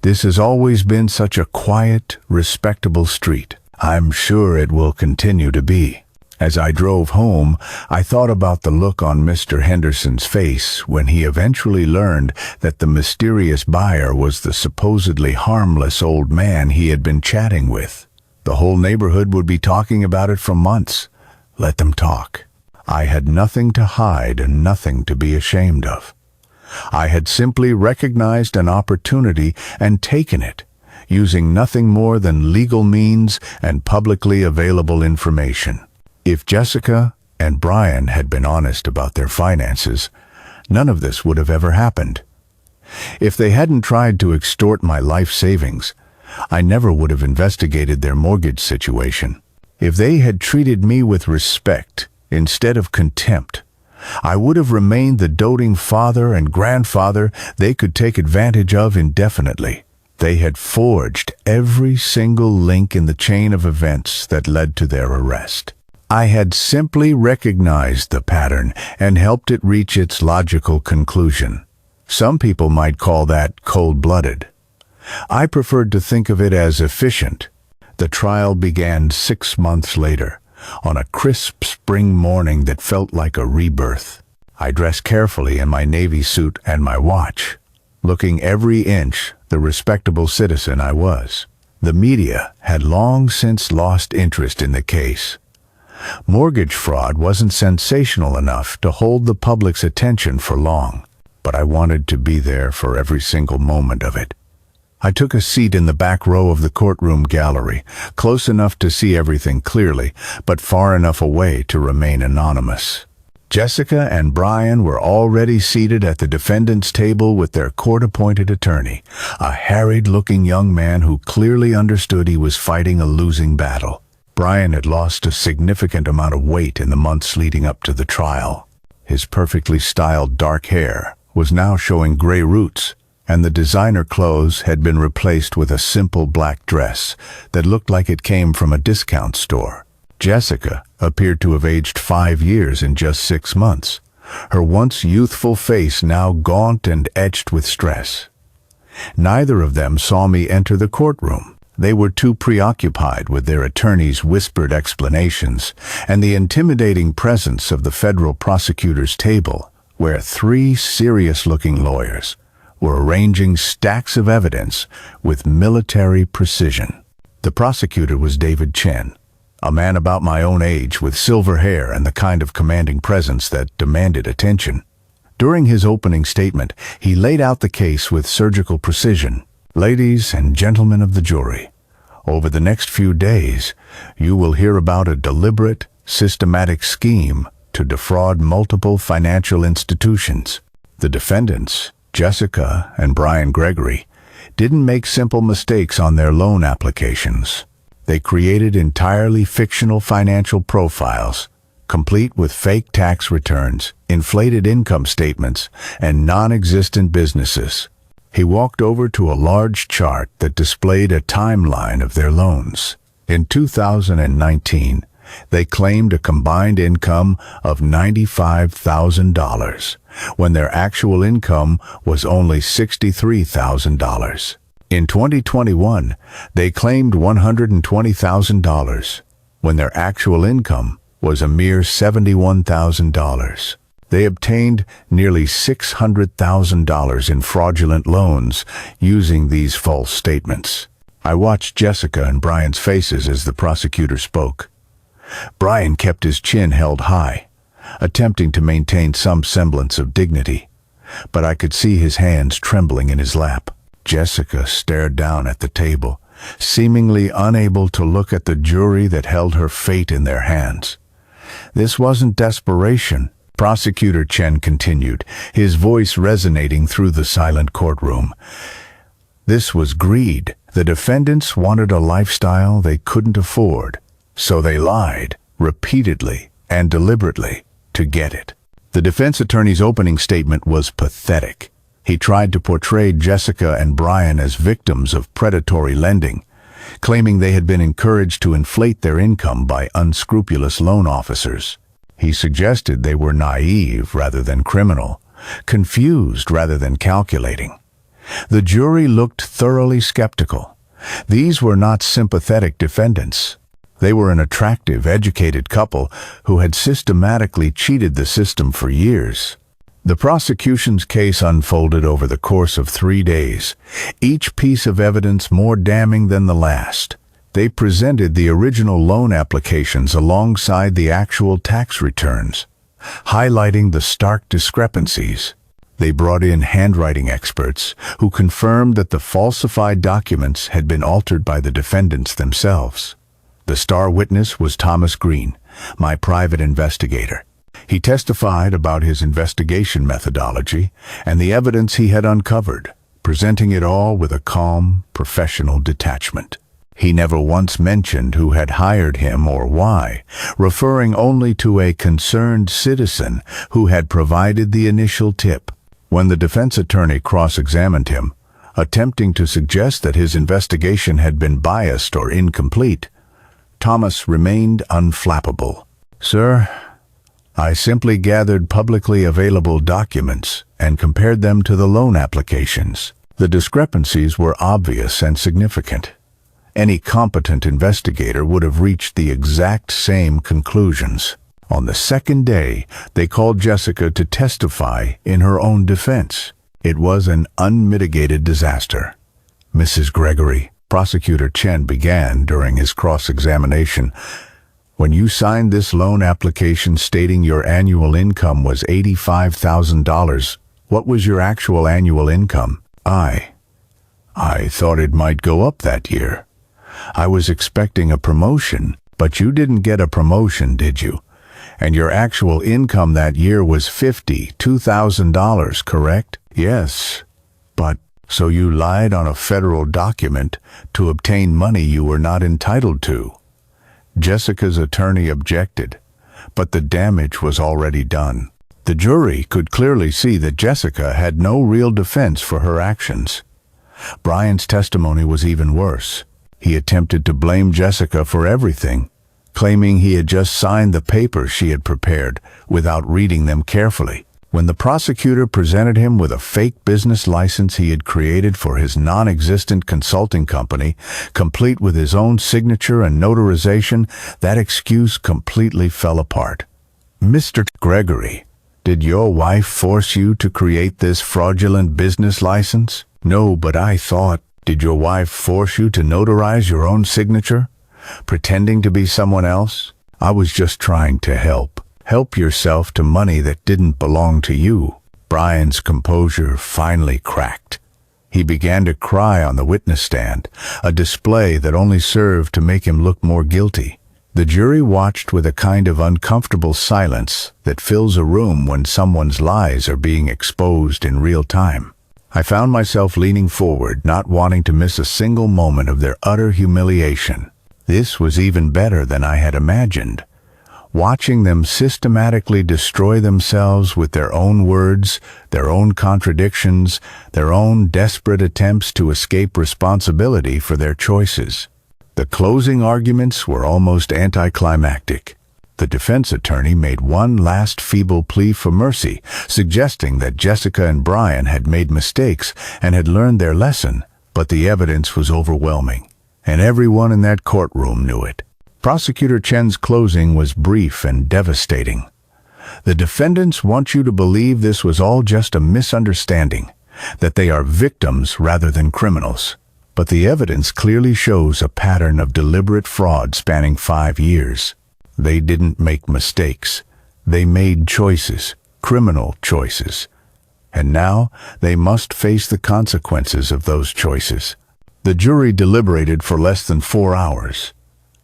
This has always been such a quiet, respectable street. I'm sure it will continue to be. As I drove home, I thought about the look on Mr. Henderson's face when he eventually learned that the mysterious buyer was the supposedly harmless old man he had been chatting with. The whole neighborhood would be talking about it for months. Let them talk. I had nothing to hide and nothing to be ashamed of. I had simply recognized an opportunity and taken it, using nothing more than legal means and publicly available information. If Jessica and Brian had been honest about their finances, none of this would have ever happened. If they hadn't tried to extort my life savings, I never would have investigated their mortgage situation. If they had treated me with respect instead of contempt, I would have remained the doting father and grandfather they could take advantage of indefinitely. They had forged every single link in the chain of events that led to their arrest. I had simply recognized the pattern and helped it reach its logical conclusion. Some people might call that cold-blooded. I preferred to think of it as efficient. The trial began 6 months later, on a crisp spring morning that felt like a rebirth. I dressed carefully in my navy suit and my watch, looking every inch the respectable citizen I was. The media had long since lost interest in the case. Mortgage fraud wasn't sensational enough to hold the public's attention for long, but I wanted to be there for every single moment of it. I took a seat in the back row of the courtroom gallery, close enough to see everything clearly, but far enough away to remain anonymous. Jessica and Brian were already seated at the defendant's table with their court-appointed attorney, a harried-looking young man who clearly understood he was fighting a losing battle. Brian had lost a significant amount of weight in the months leading up to the trial. His perfectly styled dark hair was now showing gray roots, and the designer clothes had been replaced with a simple black dress that looked like it came from a discount store. Jessica appeared to have aged 5 years in just 6 months, her once youthful face now gaunt and etched with stress. Neither of them saw me enter the courtroom. They were too preoccupied with their attorney's whispered explanations and the intimidating presence of the federal prosecutor's table, where 3 serious-looking lawyers were arranging stacks of evidence with military precision. The prosecutor was David Chen, a man about my own age with silver hair and the kind of commanding presence that demanded attention. During his opening statement, he laid out the case with surgical precision. Ladies and gentlemen of the jury, over the next few days, you will hear about a deliberate, systematic scheme to defraud multiple financial institutions. The defendants, Jessica and Brian Gregory, didn't make simple mistakes on their loan applications. They created entirely fictional financial profiles, complete with fake tax returns, inflated income statements, and non-existent businesses. He walked over to a large chart that displayed a timeline of their loans. In 2019, they claimed a combined income of $95,000, when their actual income was only $63,000. In 2021, they claimed $120,000, when their actual income was a mere $71,000. They obtained nearly $600,000 in fraudulent loans using these false statements. I watched Jessica and Brian's faces as the prosecutor spoke. Brian kept his chin held high, attempting to maintain some semblance of dignity, but I could see his hands trembling in his lap. Jessica stared down at the table, seemingly unable to look at the jury that held her fate in their hands. This wasn't desperation, Prosecutor Chen continued, his voice resonating through the silent courtroom. This was greed. The defendants wanted a lifestyle they couldn't afford, so they lied, repeatedly and deliberately, to get it. The defense attorney's opening statement was pathetic. He tried to portray Jessica and Brian as victims of predatory lending, claiming they had been encouraged to inflate their income by unscrupulous loan officers. He suggested they were naive rather than criminal, confused rather than calculating. The jury looked thoroughly skeptical. These were not sympathetic defendants. They were an attractive, educated couple who had systematically cheated the system for years. The prosecution's case unfolded over the course of 3 days, each piece of evidence more damning than the last. They presented the original loan applications alongside the actual tax returns, highlighting the stark discrepancies. They brought in handwriting experts who confirmed that the falsified documents had been altered by the defendants themselves. The star witness was Thomas Green, my private investigator. He testified about his investigation methodology and the evidence he had uncovered, presenting it all with a calm, professional detachment. He never once mentioned who had hired him or why, referring only to a concerned citizen who had provided the initial tip. When the defense attorney cross-examined him, attempting to suggest that his investigation had been biased or incomplete, Thomas remained unflappable. "Sir, I simply gathered publicly available documents and compared them to the loan applications. The discrepancies were obvious and significant. Any competent investigator would have reached the exact same conclusions." On the second day, they called Jessica to testify in her own defense. It was an unmitigated disaster. "Mrs. Gregory," Prosecutor Chen began during his cross-examination, "when you signed this loan application stating your annual income was $85,000, what was your actual annual income?" I thought it might go up that year. I was expecting a promotion, but you didn't get a promotion, did you? And your actual income that year was $52,000, correct? Yes. But, so you lied on a federal document to obtain money you were not entitled to. Jessica's attorney objected, but the damage was already done. The jury could clearly see that Jessica had no real defense for her actions. Brian's testimony was even worse. He attempted to blame Jessica for everything, claiming he had just signed the papers she had prepared without reading them carefully. When the prosecutor presented him with a fake business license he had created for his non-existent consulting company, complete with his own signature and notarization, that excuse completely fell apart. Mr. Gregory, did your wife force you to create this fraudulent business license? No, but I thought, did your wife force you to notarize your own signature, pretending to be someone else? I was just trying to help. Help yourself to money that didn't belong to you. Brian's composure finally cracked. He began to cry on the witness stand, a display that only served to make him look more guilty. The jury watched with a kind of uncomfortable silence that fills a room when someone's lies are being exposed in real time. I found myself leaning forward, not wanting to miss a single moment of their utter humiliation. This was even better than I had imagined. Watching them systematically destroy themselves with their own words, their own contradictions, their own desperate attempts to escape responsibility for their choices. The closing arguments were almost anticlimactic. The defense attorney made one last feeble plea for mercy, suggesting that Jessica and Brian had made mistakes and had learned their lesson, but the evidence was overwhelming, and everyone in that courtroom knew it. Prosecutor Chen's closing was brief and devastating. The defendants want you to believe this was all just a misunderstanding, that they are victims rather than criminals. But the evidence clearly shows a pattern of deliberate fraud spanning 5 years. They didn't make mistakes. They made choices, criminal choices. And now they must face the consequences of those choices. The jury deliberated for less than 4 hours.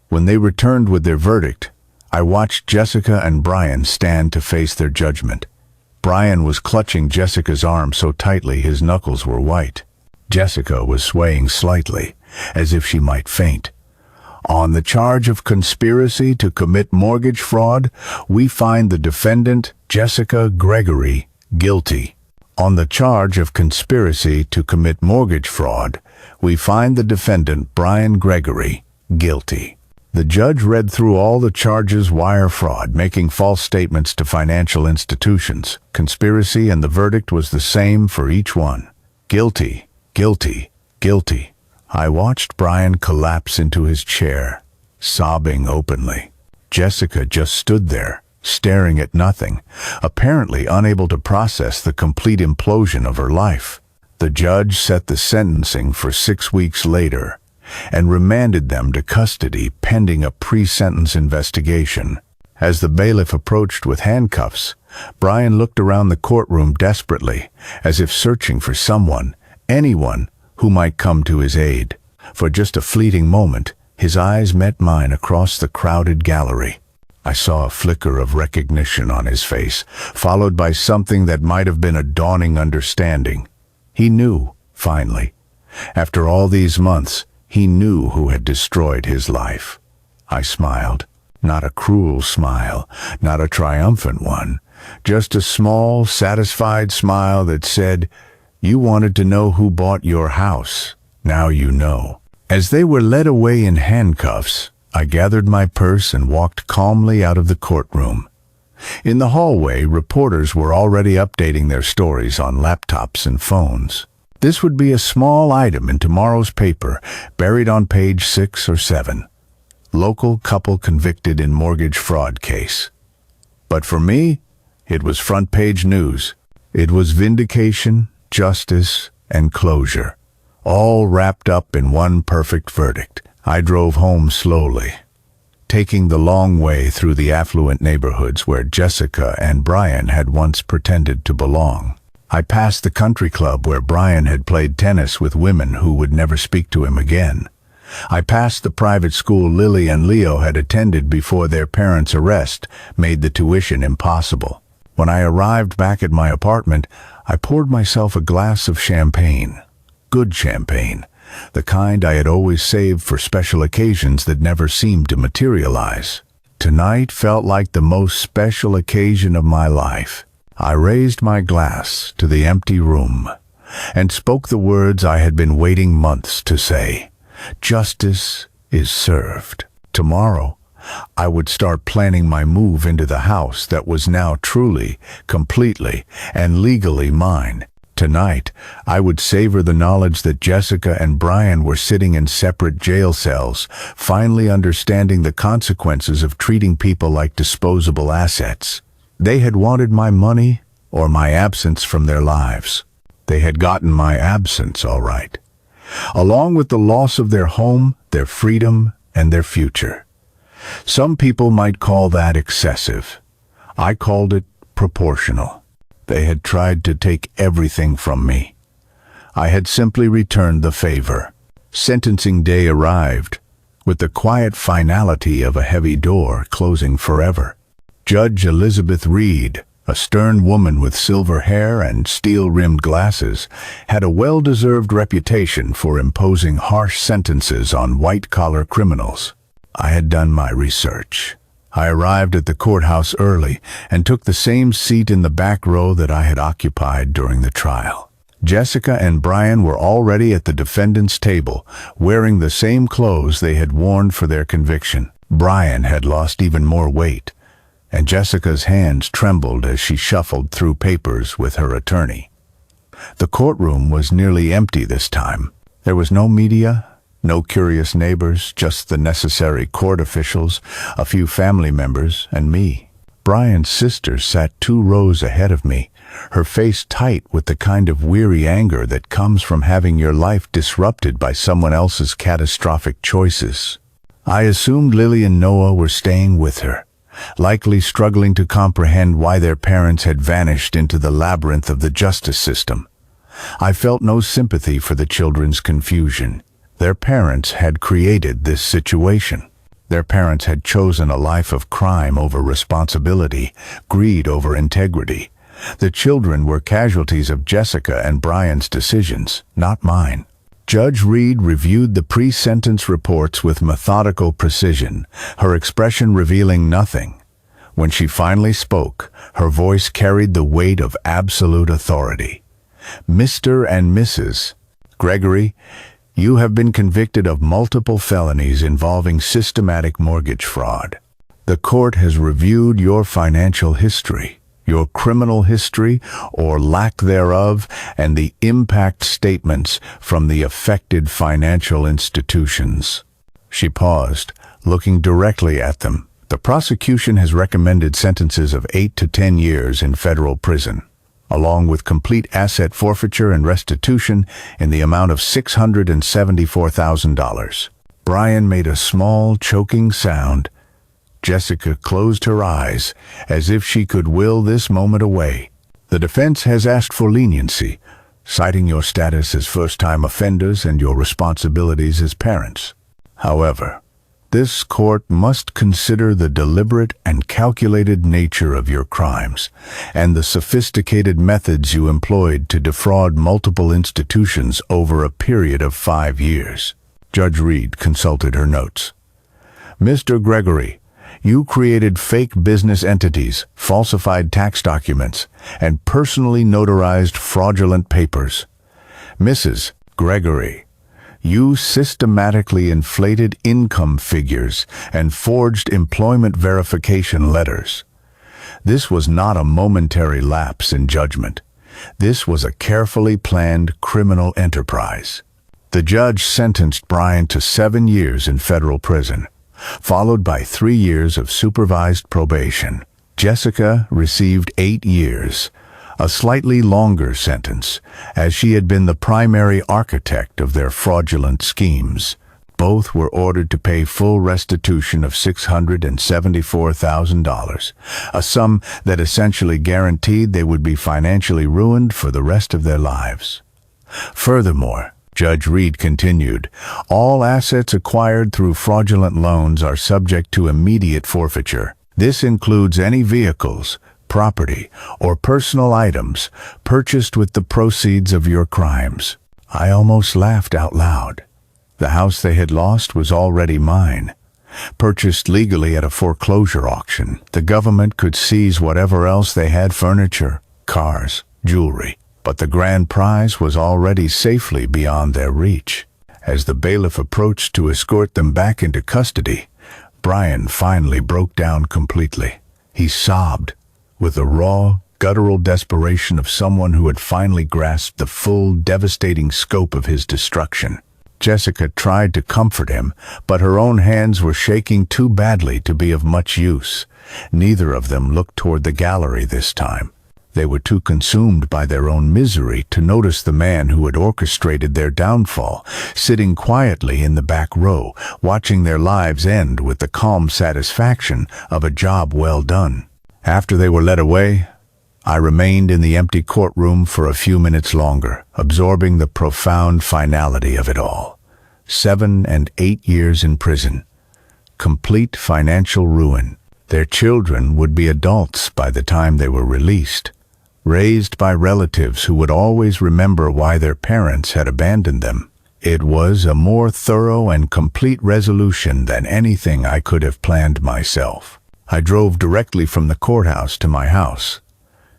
When they returned with their verdict, I watched Jessica and Brian stand to face their judgment. Brian was clutching Jessica's arm so tightly his knuckles were white. Jessica was swaying slightly, as if she might faint. On the charge of conspiracy to commit mortgage fraud, we find the defendant, Jessica Gregory, guilty. On the charge of conspiracy to commit mortgage fraud, we find the defendant, Brian Gregory, guilty. The judge read through all the charges: wire fraud, making false statements to financial institutions, conspiracy, and the verdict was the same for each one. Guilty, guilty, guilty. I watched Brian collapse into his chair, sobbing openly. Jessica just stood there, staring at nothing, apparently unable to process the complete implosion of her life. The judge set the sentencing for 6 weeks later and remanded them to custody pending a pre-sentence investigation. As the bailiff approached with handcuffs, Brian looked around the courtroom desperately, as if searching for someone, anyone, who might come to his aid. For just a fleeting moment, his eyes met mine across the crowded gallery. I saw a flicker of recognition on his face, followed by something that might have been a dawning understanding. He knew, finally. After all these months, he knew who had destroyed his life. I smiled. Not a cruel smile, not a triumphant one, just a small, satisfied smile that said, "You wanted to know who bought your house. Now you know." As they were led away in handcuffs, I gathered my purse and walked calmly out of the courtroom. In the hallway, reporters were already updating their stories on laptops and phones. This would be a small item in tomorrow's paper, buried on page 6 or 7. Local couple convicted in mortgage fraud case. But for me, it was front-page news. It was vindication, justice, and closure, all wrapped up in one perfect verdict. I drove home slowly, taking the long way through the affluent neighborhoods where Jessica and Brian had once pretended to belong. I passed the country club where Brian had played tennis with women who would never speak to him again. I passed the private school Lily and Leo had attended before their parents' arrest made the tuition impossible. When I arrived back at my apartment, I poured myself a glass of champagne. Good champagne, the kind I had always saved for special occasions that never seemed to materialize. Tonight felt like the most special occasion of my life. I raised my glass to the empty room and spoke the words I had been waiting months to say. Justice is served. Tomorrow, I would start planning my move into the house that was now truly, completely, and legally mine. Tonight, I would savor the knowledge that Jessica and Brian were sitting in separate jail cells, finally understanding the consequences of treating people like disposable assets. They had wanted my money or my absence from their lives. They had gotten my absence, all right, along with the loss of their home, their freedom, and their future. Some people might call that excessive. I called it proportional. They had tried to take everything from me. I had simply returned the favor. Sentencing day arrived, with the quiet finality of a heavy door closing forever. Judge Elizabeth Reed, a stern woman with silver hair and steel-rimmed glasses, had a well-deserved reputation for imposing harsh sentences on white-collar criminals. I had done my research. I arrived at the courthouse early and took the same seat in the back row that I had occupied during the trial. Jessica and Brian were already at the defendant's table, wearing the same clothes they had worn for their conviction. Brian had lost even more weight, and Jessica's hands trembled as she shuffled through papers with her attorney. The courtroom was nearly empty this time. There was no media, no curious neighbors, just the necessary court officials, a few family members, and me. Brian's sister sat 2 rows ahead of me, her face tight with the kind of weary anger that comes from having your life disrupted by someone else's catastrophic choices. I assumed Lily and Noah were staying with her, likely struggling to comprehend why their parents had vanished into the labyrinth of the justice system. I felt no sympathy for the children's confusion. Their parents had created this situation. Their parents had chosen a life of crime over responsibility, greed over integrity. The children were casualties of Jessica and Brian's decisions, not mine. Judge Reed reviewed the pre-sentence reports with methodical precision, her expression revealing nothing. When she finally spoke, her voice carried the weight of absolute authority. Mr. and Mrs. Gregory, you have been convicted of multiple felonies involving systematic mortgage fraud. The court has reviewed your financial history, your criminal history or lack thereof, and the impact statements from the affected financial institutions. She paused, looking directly at them. The prosecution has recommended sentences of 8 to 10 years in federal prison, along with complete asset forfeiture and restitution in the amount of $674,000. Brian made a small, choking sound. Jessica closed her eyes, as if she could will this moment away. The defense has asked for leniency, citing your status as first-time offenders and your responsibilities as parents. However, this court must consider the deliberate and calculated nature of your crimes and the sophisticated methods you employed to defraud multiple institutions over a period of 5 years. Judge Reed consulted her notes. Mr. Gregory, you created fake business entities, falsified tax documents, and personally notarized fraudulent papers. Mrs. Gregory, you systematically inflated income figures and forged employment verification letters. This was not a momentary lapse in judgment. This was a carefully planned criminal enterprise. The judge sentenced Brian to 7 years in federal prison, followed by 3 years of supervised probation. Jessica received 8 years, a slightly longer sentence, as she had been the primary architect of their fraudulent schemes. Both were ordered to pay full restitution of $674,000, a sum that essentially guaranteed they would be financially ruined for the rest of their lives. Furthermore, Judge Reed continued, "All assets acquired through fraudulent loans are subject to immediate forfeiture. This includes any vehicles, property, or personal items purchased with the proceeds of your crimes." I almost laughed out loud. The house they had lost was already mine. Purchased legally at a foreclosure auction, the government could seize whatever else they had: furniture, cars, jewelry. But the grand prize was already safely beyond their reach. As the bailiff approached to escort them back into custody, Brian finally broke down completely. He sobbed with the raw, guttural desperation of someone who had finally grasped the full, devastating scope of his destruction. Jessica tried to comfort him, but her own hands were shaking too badly to be of much use. Neither of them looked toward the gallery this time. They were too consumed by their own misery to notice the man who had orchestrated their downfall, sitting quietly in the back row, watching their lives end with the calm satisfaction of a job well done. After they were led away, I remained in the empty courtroom for a few minutes longer, absorbing the profound finality of it all. 7 and 8 years in prison. Complete financial ruin. Their children would be adults by the time they were released, raised by relatives who would always remember why their parents had abandoned them. It was a more thorough and complete resolution than anything I could have planned myself. I drove directly from the courthouse to my house.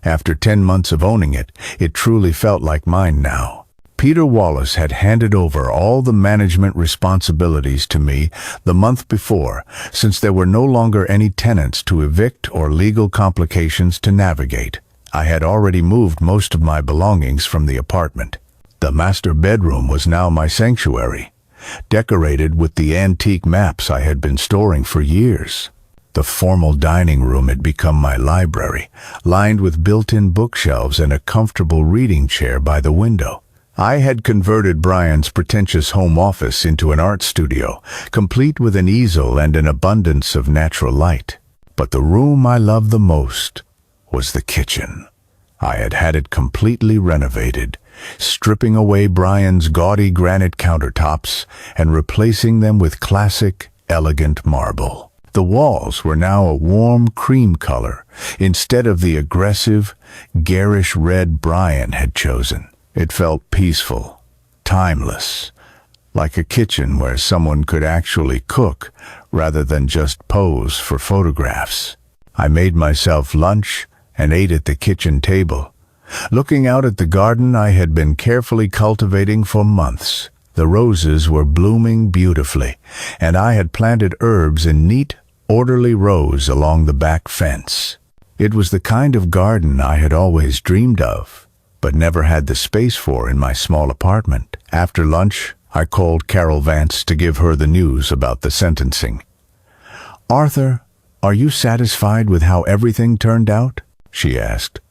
After 10 months of owning it, it truly felt like mine now. Peter Wallace had handed over all the management responsibilities to me the month before, since there were no longer any tenants to evict or legal complications to navigate. I had already moved most of my belongings from the apartment. The master bedroom was now my sanctuary, decorated with the antique maps I had been storing for years. The formal dining room had become my library, lined with built-in bookshelves and a comfortable reading chair by the window. I had converted Brian's pretentious home office into an art studio, complete with an easel and an abundance of natural light. But the room I loved the most was the kitchen. I had had it completely renovated, stripping away Brian's gaudy granite countertops and replacing them with classic, elegant marble. The walls were now a warm cream color, instead of the aggressive, garish red Brian had chosen. It felt peaceful, timeless, like a kitchen where someone could actually cook rather than just pose for photographs. I made myself lunch and ate at the kitchen table, looking out at the garden I had been carefully cultivating for months. The roses were blooming beautifully, and I had planted herbs in neat, orderly rows along the back fence. It was the kind of garden I had always dreamed of, but never had the space for in my small apartment. After lunch, I called Carol Vance to give her the news about the sentencing. "Arthur, are you satisfied with how everything turned out?" she asked.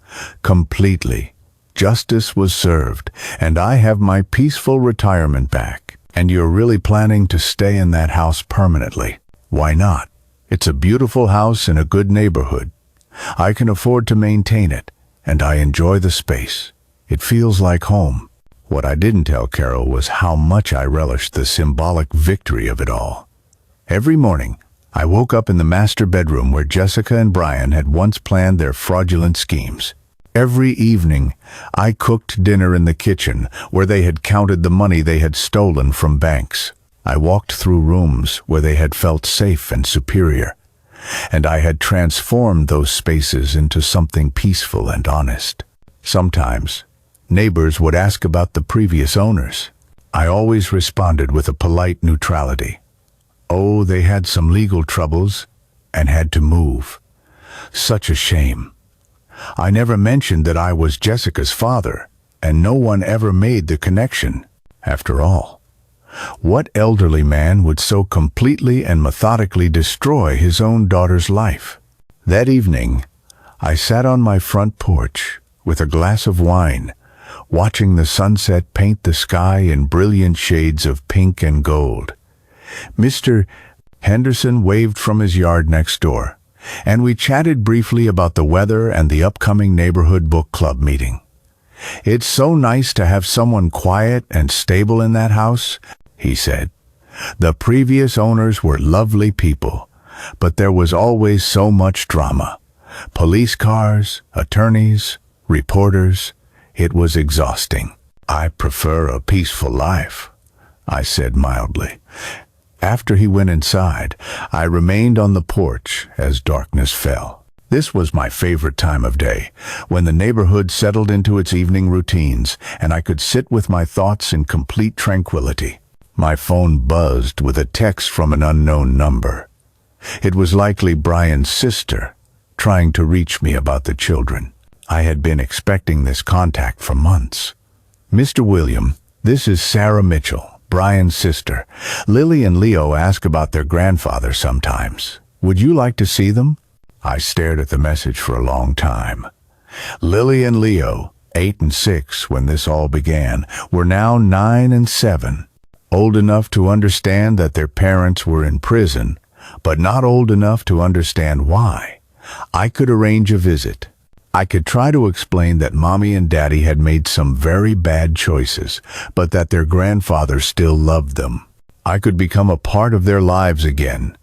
"Completely. Justice was served, and I have my peaceful retirement back. And you're really planning to stay in that house permanently?" "Why not? It's a beautiful house in a good neighborhood. I can afford to maintain it, and I enjoy the space. It feels like home." What I didn't tell Carol was how much I relished the symbolic victory of it all. Every morning, I woke up in the master bedroom where Jessica and Brian had once planned their fraudulent schemes. Every evening, I cooked dinner in the kitchen where they had counted the money they had stolen from banks. I walked through rooms where they had felt safe and superior, and I had transformed those spaces into something peaceful and honest. Sometimes, neighbors would ask about the previous owners. I always responded with a polite neutrality. Oh, they had some legal troubles and had to move. Such a shame. I never mentioned that I was Jessica's father, and no one ever made the connection. After all, what elderly man would so completely and methodically destroy his own daughter's life? That evening, I sat on my front porch with a glass of wine, watching the sunset paint the sky in brilliant shades of pink and gold. Mr. Henderson waved from his yard next door, and we chatted briefly about the weather and the upcoming neighborhood book club meeting. "It's so nice to have someone quiet and stable in that house," he said. "The previous owners were lovely people, but there was always so much drama. Police cars, attorneys, reporters. It was exhausting." "I prefer a peaceful life," I said mildly. After he went inside, I remained on the porch as darkness fell. This was my favorite time of day, when the neighborhood settled into its evening routines, and I could sit with my thoughts in complete tranquility. My phone buzzed with a text from an unknown number. It was likely Brian's sister, trying to reach me about the children. I had been expecting this contact for months. "Mr. William, this is Sarah Mitchell, Brian's sister. Lily and Leo ask about their grandfather sometimes. Would you like to see them?" I stared at the message for a long time. Lily and Leo, 8 and 6 when this all began, were now 9 and 7. Old enough to understand that their parents were in prison, but not old enough to understand why. I could arrange a visit. I could try to explain that Mommy and Daddy had made some very bad choices, but that their grandfather still loved them. I could become a part of their lives again,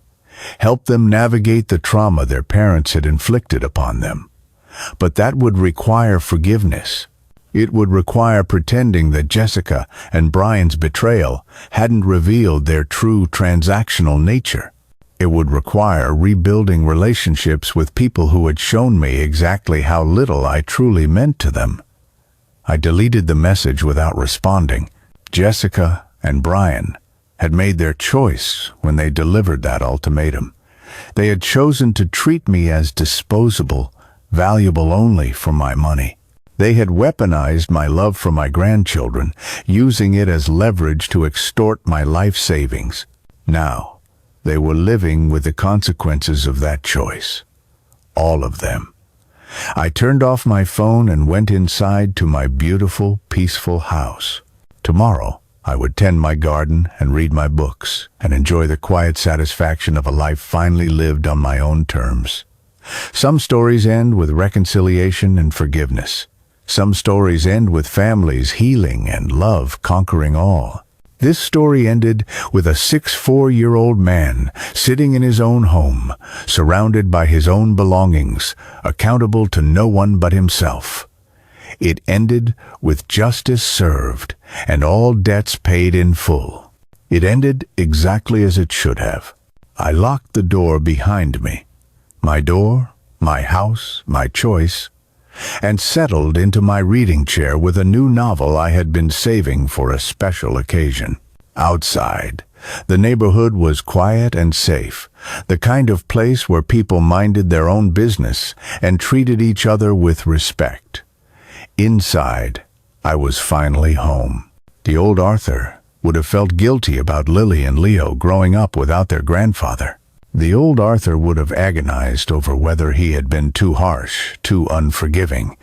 help them navigate the trauma their parents had inflicted upon them. But that would require forgiveness. It would require pretending that Jessica and Brian's betrayal hadn't revealed their true transactional nature. It would require rebuilding relationships with people who had shown me exactly how little I truly meant to them. I deleted the message without responding. Jessica and Brian had made their choice when they delivered that ultimatum. They had chosen to treat me as disposable, valuable only for my money. They had weaponized my love for my grandchildren, using it as leverage to extort my life savings. Now, they were living with the consequences of that choice. All of them. I turned off my phone and went inside to my beautiful, peaceful house. Tomorrow, I would tend my garden and read my books and enjoy the quiet satisfaction of a life finally lived on my own terms. Some stories end with reconciliation and forgiveness. Some stories end with families healing and love conquering all. This story ended with a 64-year-old man sitting in his own home, surrounded by his own belongings, accountable to no one but himself. It ended with justice served and all debts paid in full. It ended exactly as it should have. I locked the door behind me. My door, my house, my choice, and settled into my reading chair with a new novel I had been saving for a special occasion. Outside, the neighborhood was quiet and safe, the kind of place where people minded their own business and treated each other with respect. Inside, I was finally home. The old Arthur would have felt guilty about Lily and Leo growing up without their grandfather. The old Arthur would have agonized over whether he had been too harsh, too unforgiving.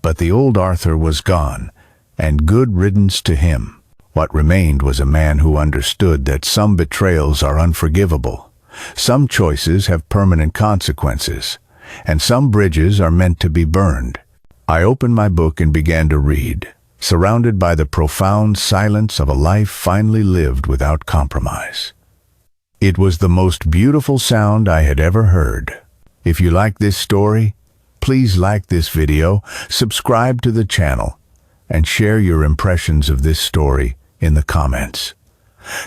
But the old Arthur was gone, and good riddance to him. What remained was a man who understood that some betrayals are unforgivable, some choices have permanent consequences, and some bridges are meant to be burned. I opened my book and began to read, surrounded by the profound silence of a life finally lived without compromise. It was the most beautiful sound I had ever heard. If you like this story, please like this video, subscribe to the channel, and share your impressions of this story in the comments.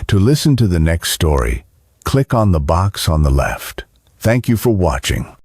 To listen to the next story, click on the box on the left. Thank you for watching.